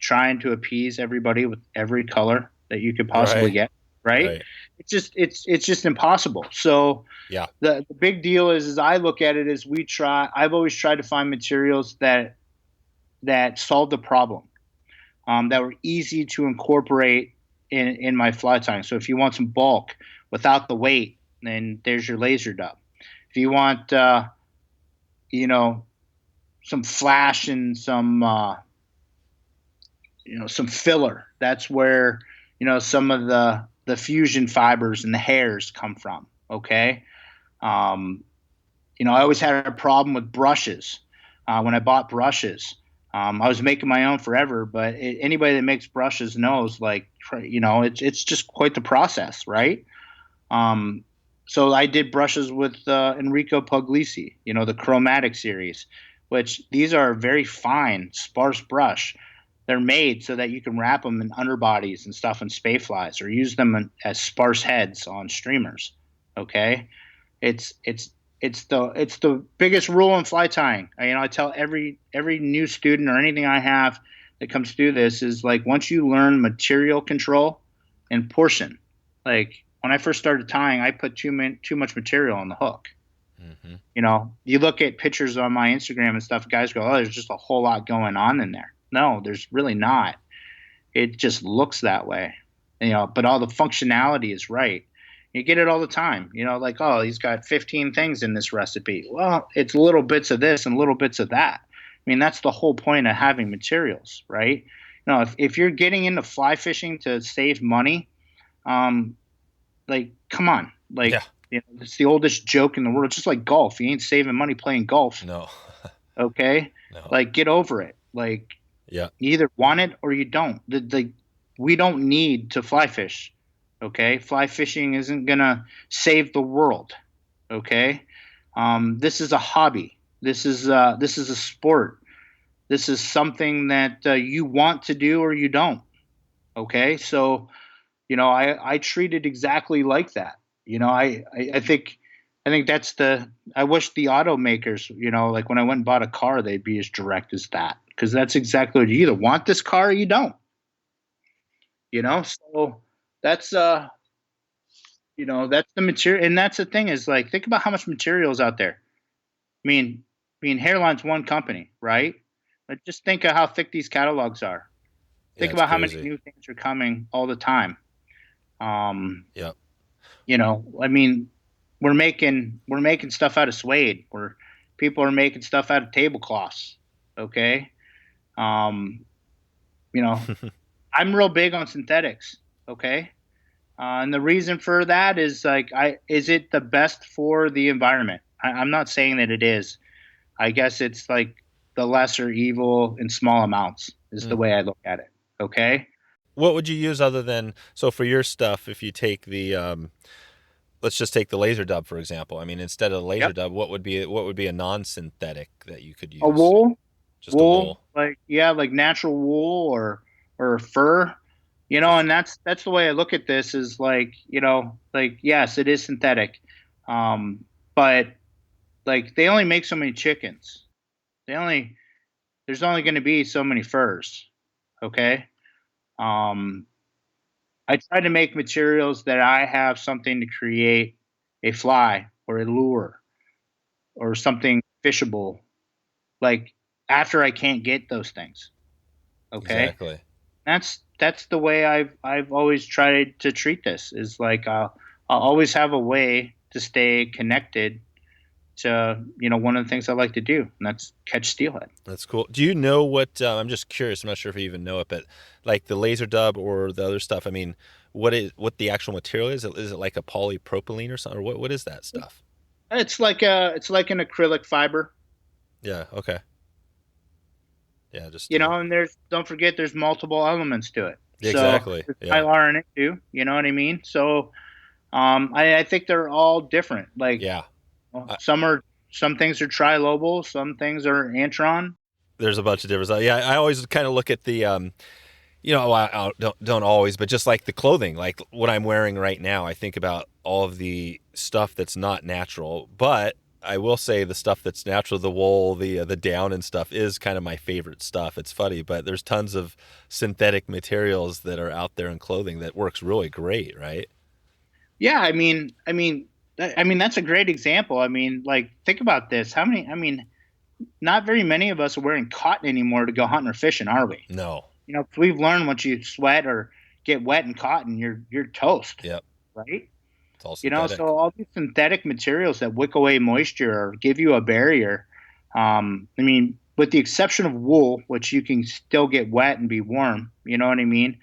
trying to appease everybody with every color that you could possibly get, right? It's just impossible. So yeah, the big deal is I look at it as I've always tried to find materials that solve the problem, that were easy to incorporate in my fly tying. So if you want some bulk without the weight, then there's your laser dub. If you want, some flash and some filler, that's where, some of the fusion fibers and the hairs come from. Okay. I always had a problem with brushes. When I bought brushes, I was making my own forever, but anybody that makes brushes knows, like, it's just quite the process. Right. So I did brushes with Enrico Puglisi, the Chromatic series, which these are very fine, sparse brush. They're made so that you can wrap them in underbodies and stuff and spay flies, or use them as sparse heads on streamers. Okay, it's the biggest rule in fly tying. I tell every new student or anything I have that comes through this is, like, once you learn material control and portion, like when I first started tying, I put too much material on the hook. Mm-hmm. You look at pictures on my Instagram and stuff, guys go, oh, there's just a whole lot going on in there. No, there's really not. It just looks that way, but all the functionality is right. You get it all the time, like, oh, he's got 15 things in this recipe. Well, it's little bits of this and little bits of that. That's the whole point of having materials, right? If you're getting into fly fishing to save money, like, come on, like, it's the oldest joke in the world. It's just like golf. You ain't saving money playing golf. No. Okay. No. Like, get over it. Like, you either want it or you don't. We don't need to fly fish. Okay. Fly fishing isn't going to save the world. Okay. This is a hobby. This is a sport. This is something that you want to do or you don't. Okay. So, I treat it exactly like that. I think I wish the automakers, like when I went and bought a car, they'd be as direct as that, because that's exactly what you either want this car or you don't, so that's, that's the material. And that's the thing is, like, think about how much material is out there. I mean, Hairline's one company, right? But just think of how thick these catalogs are. Yeah, Think it's about how many crazy. new things are coming all the time. Um, Yep. I mean, we're making stuff out of suede. People are making stuff out of tablecloths. Okay. Um, you know, I'm real big on synthetics. Okay. And the reason for that is, like, is it the best for the environment? I'm not saying that it is. I guess it's like the lesser evil in small amounts is the Mm. way I look at it. Okay. What would you use other than, so for your stuff, if you take the let's just take the laser dub for example. I mean, instead of the laser Yep. dub, what would be a non-synthetic that you could A use? wool, Just a wool. like, yeah, like natural wool or fur, Just and that's the way I look at this is, like, like, yes, it is synthetic. But, like, they only make so many chickens. They only There's only going to be so many furs. Okay. Um, I try to make materials that I have something to create a fly or a lure or something fishable, like, after I can't get those things. Okay. exactly. That's the way I've always tried to treat this, is like, I'll always have a way to stay connected to, one of the things I like to do, and that's catch steelhead. That's cool. Do you know what? I'm just curious. I'm not sure if you even know it, but like the laser dub or the other stuff. I mean, what the actual material is? Is it like a polypropylene or something? Or what is that stuff? It's like an acrylic fiber, Yeah. Okay. Yeah. Just and don't forget, there's multiple elements to it. So exactly. there's Yeah. Mylar in it too. You know what I mean? So, I think they're all different. Like, Yeah. I, some things are trilobal, some things are antron. there's a bunch of different stuff. Yeah. I always kind of look at the I don't always, but just like the clothing, like what I'm wearing right now, I think about all of the stuff that's not natural. But I will say the stuff that's natural, the wool, the down and stuff, is kind of my favorite stuff. It's funny, but there's tons of synthetic materials that are out there in clothing that works really great, right? Yeah, I mean that's a great example. I mean, like, think about this. Not very many of us are wearing cotton anymore to go hunting or fishing, are we? No. 'Cause we've learned, once you sweat or get wet in cotton, you're toast, Yep. right? It's all So synthetic. all these synthetic materials that wick away moisture or give you a barrier. I mean, with the exception of wool, which you can still get wet and be warm. You know what I mean?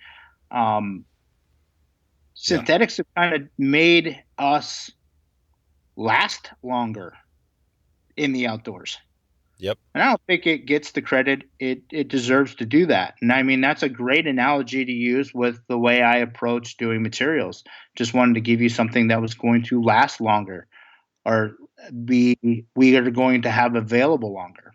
Um, Yeah. Synthetics have kind of made us last longer in the outdoors. Yep. And I don't think it gets the credit it deserves to do that. And I mean, that's a great analogy to use with the way I approach doing materials. Just wanted to give you something that was going to last longer, or we are going to have available longer.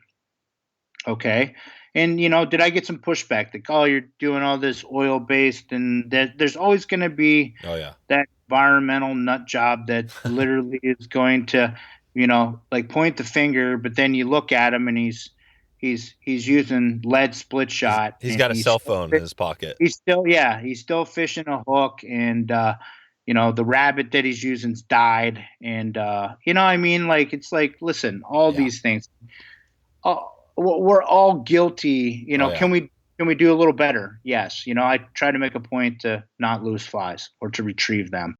Okay. And, did I get some pushback, like, oh, you're doing all this oil based, and there's always going to be Oh yeah. that environmental nut job that literally is going to, like, point the finger, but then you look at him and he's using lead split shot, He's and got a cell phone in his pocket. he's still fishing a hook, and the rabbit that he's using's died, and I mean, like, it's like, listen, all Yeah. these things, we're all guilty. Oh yeah. Can we do a little better? Yes. I try to make a point to not lose flies or to retrieve them.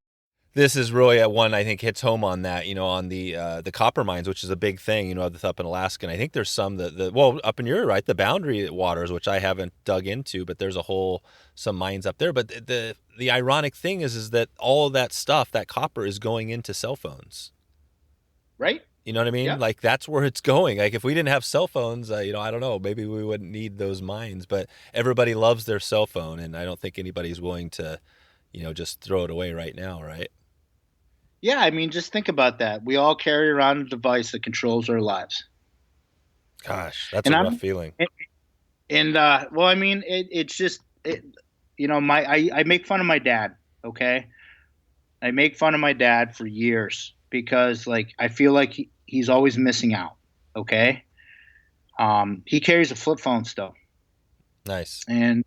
This is really a one I think hits home on that, on the copper mines, which is a big thing, that's up in Alaska. And I think there's some well, up in your, right, the boundary waters, which I haven't dug into, but there's some mines up there. But the ironic thing is that all of that stuff, that copper, is going into cell phones. Right? You know what I mean? Yeah. Like, that's where it's going. Like, if we didn't have cell phones, I don't know, maybe we wouldn't need those mines. But everybody loves their cell phone, and I don't think anybody's willing to, just throw it away right now, right? Yeah, I mean, just think about that. We all carry around a device that controls our lives. Gosh, that's And a rough I'm feeling. and well, I mean, it's just I make fun of my dad, okay? I make fun of my dad for years because like I feel like he's always missing out, okay? He carries a flip phone still, Nice. and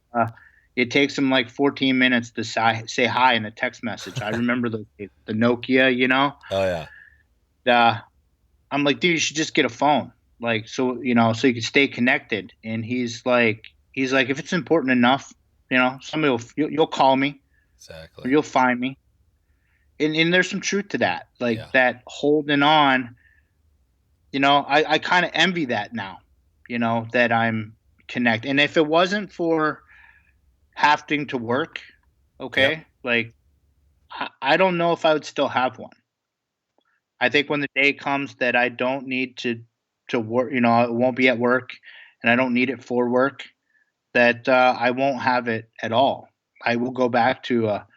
it takes him like 14 minutes to say hi in a text message. I remember the Nokia, Oh yeah. uh, I'm like, dude, you should just get a phone, like so you can stay connected. And he's like, if it's important enough, somebody you'll call me or Exactly. you'll find me. And there's some truth to that, like Yeah. that holding on. I kind of envy that now, that I'm connected. And if it wasn't for having to work, Yep. okay, like I don't know if I would still have one. I think when the day comes that I don't need to work, it won't be at work, and I don't need it for work, that I won't have it at all. I will go back to a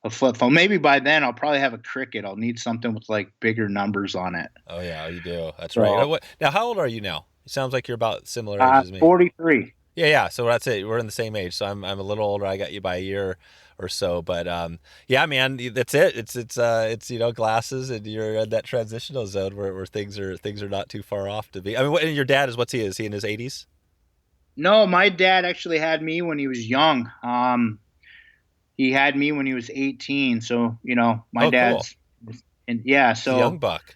flip phone. Maybe by then I'll probably have a Cricket. I'll need something with like bigger numbers on it. Oh yeah, you do. That's right. So Now, how old are you now? It sounds like you're about similar age as me. 43. Yeah, yeah. So that's it. We're in the same age. So I'm a little older. I got you by a year or so. But yeah, man, that's it. It's glasses, and you're in that transitional zone where things are not too far off to be. I mean, and your dad what's he? Is he in his 80s? No, my dad actually had me when he was young. He had me when he was 18. So my Oh, cool. dad's, and yeah, He's a young so buck.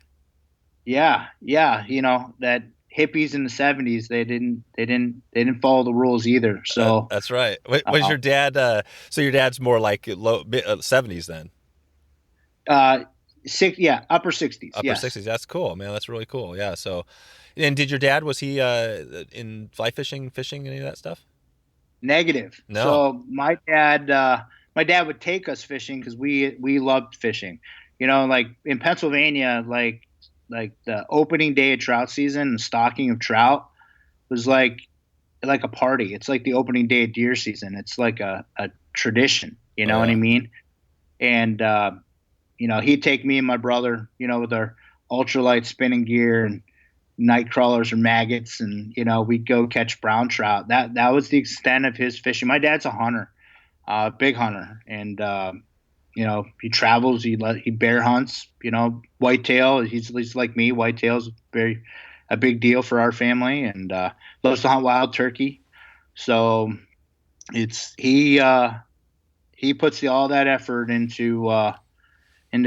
yeah, that hippies in the 70s, they didn't follow the rules either. So That's right. Was uh, your dad? So your dad's more like low 70s then, uh yeah, upper 60s, upper yes. 60s. That's cool, man. That's really cool. Yeah. So, and did your dad was he in fly fishing, any of that stuff? Negative. No. So my dad would take us fishing because we loved fishing. Like in Pennsylvania, like the opening day of trout season and stocking of trout was like a party. It's like the opening day of deer season. It's like a tradition. You Oh know what I yeah. mean? And he'd take me and my brother, with our ultralight spinning gear and night crawlers or maggots, and we'd go catch brown trout. That was the extent of his fishing. My dad's a hunter, big hunter, and he travels. He bear hunts. Whitetail. He's like me. Whitetail's a big deal for our family, and loves to hunt wild turkey. So it's he puts all that effort into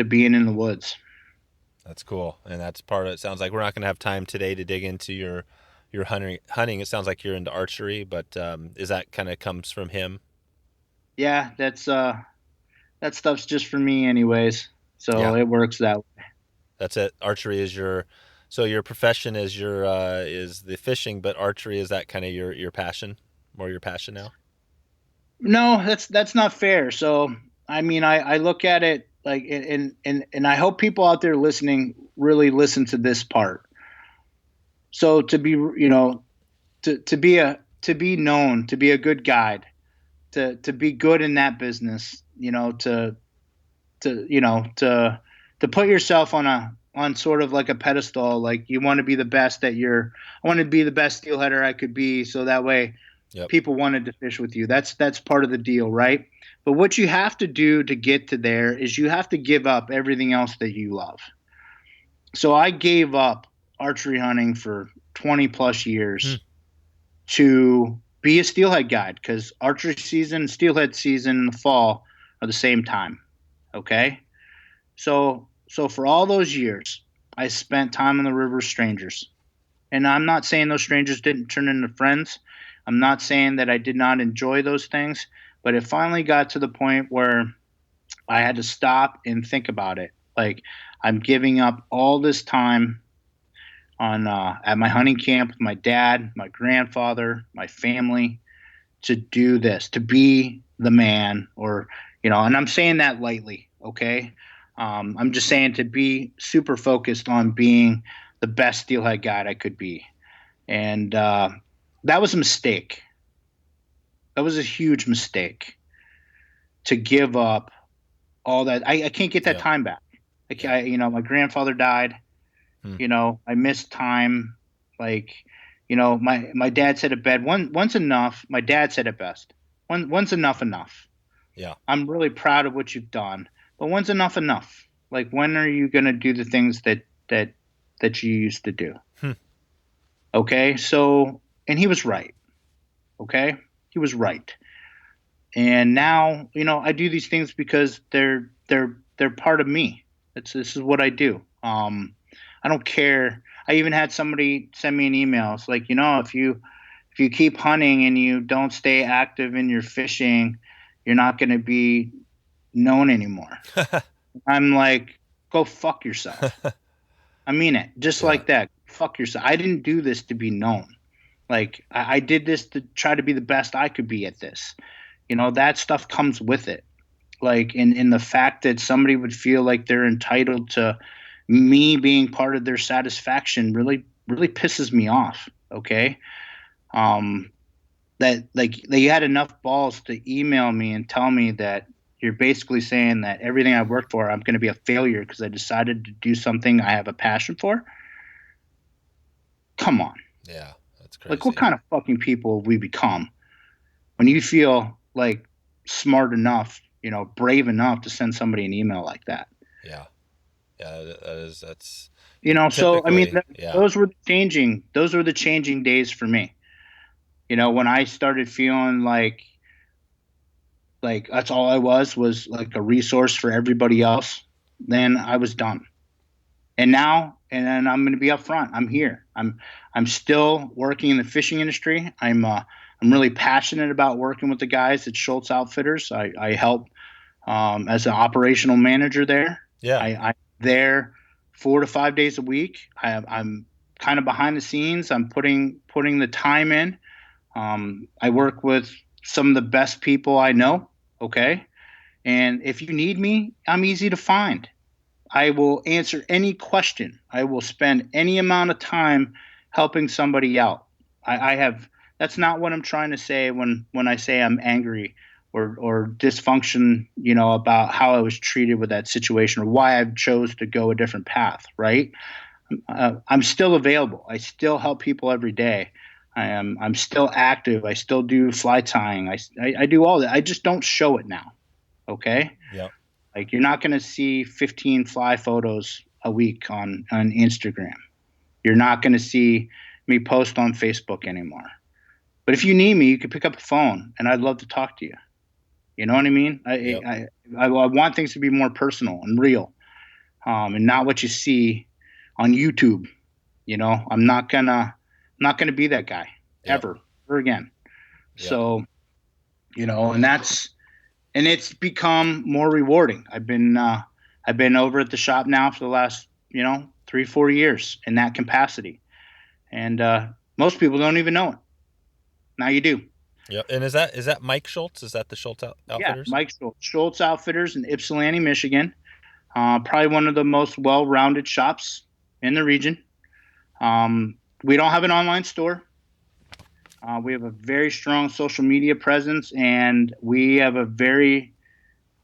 being in the woods. That's cool, and that's part of it. Sounds like we're not going to have time today to dig into your hunting. It sounds like you're into archery, but is that kind of comes from him? Yeah, that stuff's just for me anyways. So Yeah, it works that way. that's it. Archery is your profession is is the fishing, but archery is that kind of your passion, more your passion now. No, that's not fair. So I mean, I look at it like, and I hope people out there listening really listen to this part. So to be, to be known, to be a good guide, to be good in that business, to put yourself on sort of like a pedestal, like you want to be the best I want to be the best steelheader I could be, so that way Yep. people wanted to fish with you. That's part of the deal, right? But what you have to do to get to there is you have to give up everything else that you love. So I gave up archery hunting for 20 plus Hmm. years to be a steelhead guide, because archery season and steelhead season in the fall are the same time. Okay. So for all those years, I spent time on the river with strangers. And I'm not saying those strangers didn't turn into friends. I'm not saying that I did not enjoy those things, but it finally got to the point where I had to stop and think about it. Like, I'm giving up all this time on at my hunting camp with my dad, my grandfather, my family, to do this, to be the man, or and I'm saying that lightly, okay? I'm just saying to be super focused on being the best steelhead guide I could be, and that was a mistake. That was a huge mistake to give up all that. I can't get that Yeah. time back. Like Yeah. my grandfather died. I missed time. Like, my dad said it best. Once enough. My dad said it best. Once enough. Yeah. I'm really proud of what you've done, but when's enough? Like, when are you gonna do the things that you used to do? Hmm. Okay, so, and he was right. Okay, he was right. And now, I do these things because they're part of me. This is what I do. I don't care. I even had somebody send me an email. It's like, if you keep hunting and you don't stay active in your fishing, you're not going to be known anymore. I'm like, go fuck yourself. I mean it, just Yeah. like that. Fuck yourself. I didn't do this to be known. Like, I did this to try to be the best I could be at this. That stuff comes with it. Like, in the fact that somebody would feel like they're entitled to me being part of their satisfaction really, really pisses me off. Okay. That, like, they had enough balls to email me and tell me that you're basically saying that everything I worked for, I'm going to be a failure because I decided to do something I have a passion for. Come on. Yeah. That's crazy. Like, what kind of fucking people have we become when you feel like smart enough, brave enough to send somebody an email like that? Yeah. Yeah. That's. So, I mean, Typically, yeah. those were the changing days for me. When I started feeling like that's all I was like a resource for everybody else, then I was done. And then I'm going to be upfront. I'm here. I'm still working in the fishing industry. I'm really passionate about working with the guys at Schultz Outfitters. I help as an operational manager there. Yeah. I'm there 4 to 5 days a week. I'm kind of behind the scenes. I'm putting the time in. I work with some of the best people I know. Okay. And if you need me, I'm easy to find. I will answer any question. I will spend any amount of time helping somebody out. I have. That's not what I'm trying to say when I say I'm angry or dysfunction, about how I was treated with that situation or why I chose to go a different path. Right. I'm still available. I still help people every day. I'm still active. I still do fly tying. I do all that. I just don't show it now. Okay. Yeah. Like, you're not going to see 15 fly photos a week on Instagram. You're not going to see me post on Facebook anymore. But if you need me, you can pick up the phone, and I'd love to talk to you. You know what I mean? Yep. I want things to be more personal and real, and not what you see on YouTube. I'm not gonna be that guy ever again. Yep. So, and it's become more rewarding. I've been over at the shop now for the last 3-4 years in that capacity, and most people don't even know it. Now you do. Yeah. And is that Mike Schultz? Is that the Schultz Outfitters? Yeah, Mike Schultz Outfitters in Ypsilanti, Michigan. Probably one of the most well-rounded shops in the region. We don't have an online store. We have a very strong social media presence, and we have a very,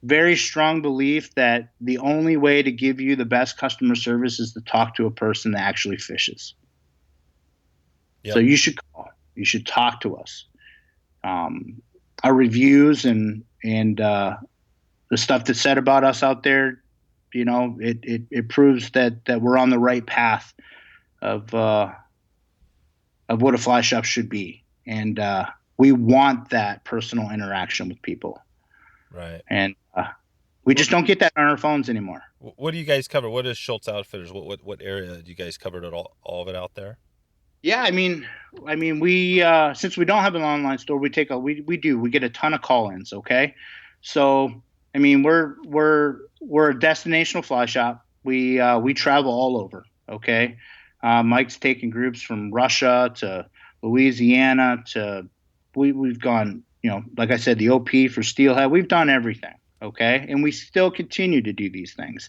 very strong belief that the only way to give you the best customer service is to talk to a person that actually fishes. Yep. So you should call. You should talk to us. Our reviews and the stuff that's said about us out there, it proves that we're on the right path of what a fly shop should be. And we want that personal interaction with people. Right. And we just don't get that on our phones anymore. What do you guys cover? What is Schultz Outfitters? What area do you guys cover it all of it out there? Yeah, I mean, we since we don't have an online store, we get a ton of call-ins. Okay, so I mean, we're a destinational fly shop. We travel all over. Okay, Mike's taking groups from Russia to Louisiana to we've gone, like I said, the OP for Steelhead. We've done everything. Okay, and we still continue to do these things.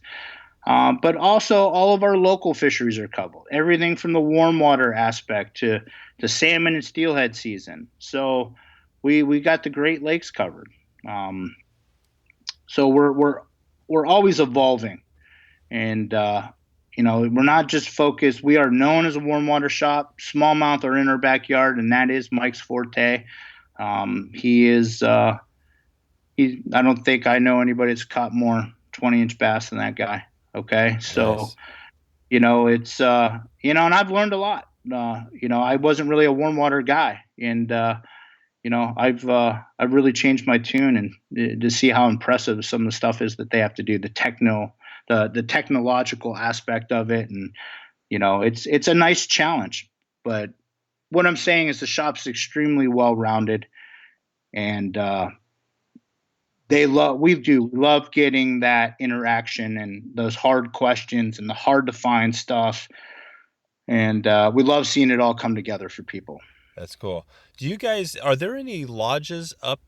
But also all of our local fisheries are covered. Everything from the warm water aspect to salmon and steelhead season. So we got the Great Lakes covered. So we're always evolving, And, we're not just focused. We are known as a warm water shop. Smallmouth are in our backyard, and that is Mike's forte. He is, I don't think I know anybody that's caught more 20-inch bass than that guy. Okay. So, Nice. It's, and I've learned a lot. I wasn't really a warm water guy, and, I've really changed my tune, and to see how impressive some of the stuff is that they have to do, the technological aspect of it. And, it's a nice challenge, but what I'm saying is the shop's extremely well-rounded, and, we love getting that interaction and those hard questions and the hard to find stuff. And, we love seeing it all come together for people. That's cool. Are there any lodges out?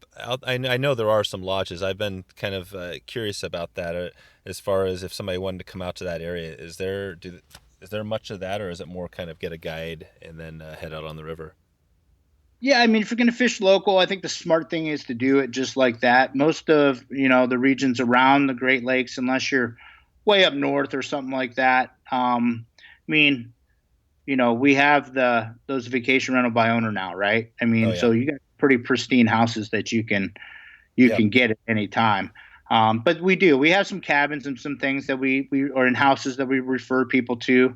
I know there are some lodges. I've been kind of curious about that as far as if somebody wanted to come out to that area. Is there much of that, or is it more kind of get a guide and then head out on the river? Yeah, I mean, if you're going to fish local, I think the smart thing is to do it just like that. Most of, the regions around the Great Lakes, unless you're way up north or something like that, we have those vacation rental by owner now, right? I mean, So you got pretty pristine houses that you can get at any time. But we have some cabins and some things that we are in houses that we refer people to.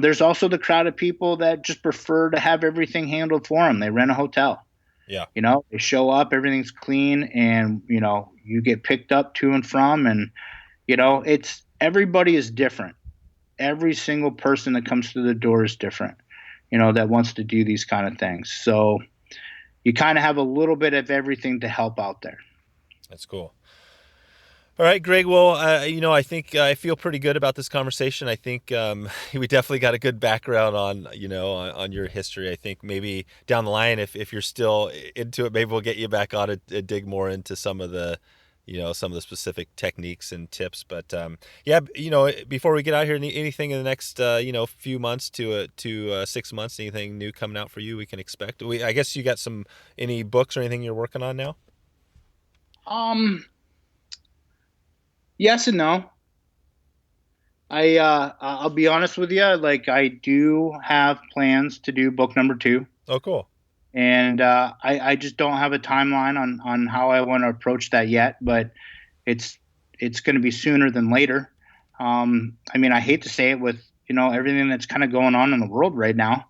There's also the crowd of people that just prefer to have everything handled for them. They rent a hotel. Yeah. They show up, everything's clean, and, you get picked up to and from, and, everybody is different. Every single person that comes through the door is different, that wants to do these kind of things. So you kind of have a little bit of everything to help out there. That's cool. All right, Greg. Well, I think I feel pretty good about this conversation. I think we definitely got a good background on your history. I think maybe down the line, if you're still into it, maybe we'll get you back on and dig more into some of the specific techniques and tips. But before we get out here, anything in the next few months to 6 months, anything new coming out for you we can expect? I guess you got any books or anything you're working on now? Yes and no. I'll be honest with you. Like, I do have plans to do book number 2. Oh, cool. And I just don't have a timeline on how I want to approach that yet, but it's going to be sooner than later. I hate to say it with, everything that's kind of going on in the world right now.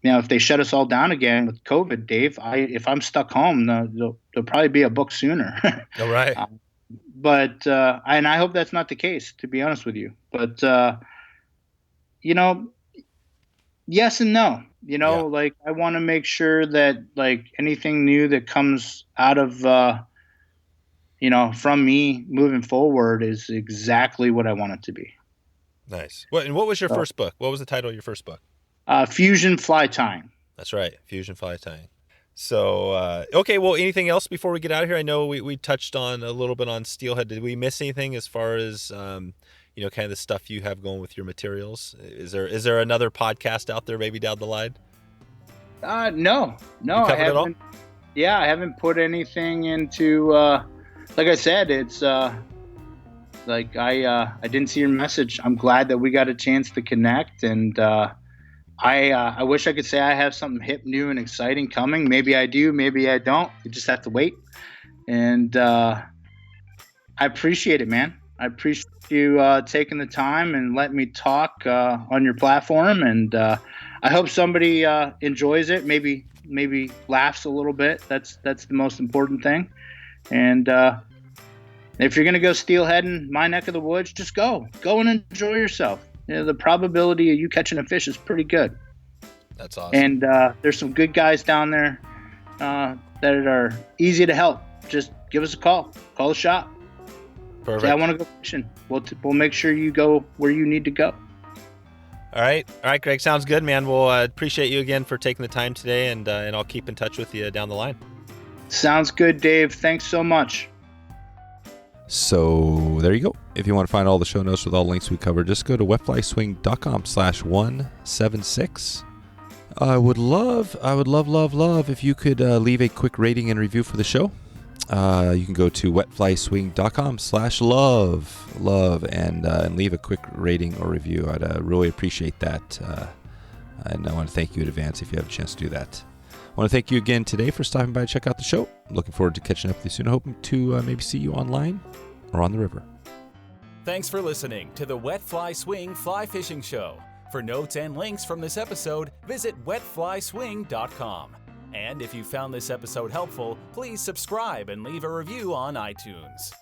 If they shut us all down again with COVID, Dave, if I'm stuck home, there'll probably be a book sooner. All right. But and I hope that's not the case, to be honest with you. But, yes and no. Like, I want to make sure that, like, anything new that comes out of, from me moving forward is exactly what I want it to be. Nice. What was your first book? What was the title of your first book? Fusion Fly Tying. That's right. Fusion Fly Tying. So, okay. Well, anything else before we get out of here? I know we touched on a little bit on Steelhead. Did we miss anything as far as, kind of the stuff you have going with your materials? Is there another podcast out there maybe down the line? No, I haven't. Yeah, I haven't put anything into, like I said, it's, like I didn't see your message. I'm glad that we got a chance to connect, and, I wish I could say I have something hip, new, and exciting coming. Maybe I do, maybe I don't. You just have to wait. And, I appreciate it, man. I appreciate you taking the time and letting me talk on your platform, and I hope somebody enjoys it. Maybe laughs a little bit. That's the most important thing. And if you're gonna go steelhead in my neck of the woods, just go and enjoy yourself. The probability of you catching a fish is pretty good. That's awesome. And there's some good guys down there that are easy to help. Just give us a call. Call the shop. Perfect. Say, I want to go fishing. We'll make sure you go where you need to go. All right, Greg. Sounds good, man. Well, appreciate you again for taking the time today, and I'll keep in touch with you down the line. Sounds good, Dave. Thanks so much. So there you go. If you want to find all the show notes with all the links we covered, just go to wetflyswing.com/176. I would love if you could leave a quick rating and review for the show. you can go to wetflyswing.com/love and leave a quick rating or review. I'd really appreciate that. And I want to thank you in advance if you have a chance to do that. I want to thank you again today for stopping by to check out the show. I'm looking forward to catching up with you soon. Hoping to maybe see you online or on the river. Thanks for listening to the Wet Fly Swing Fly Fishing Show. For notes and links from this episode, visit wetflyswing.com. And if you found this episode helpful, please subscribe and leave a review on iTunes.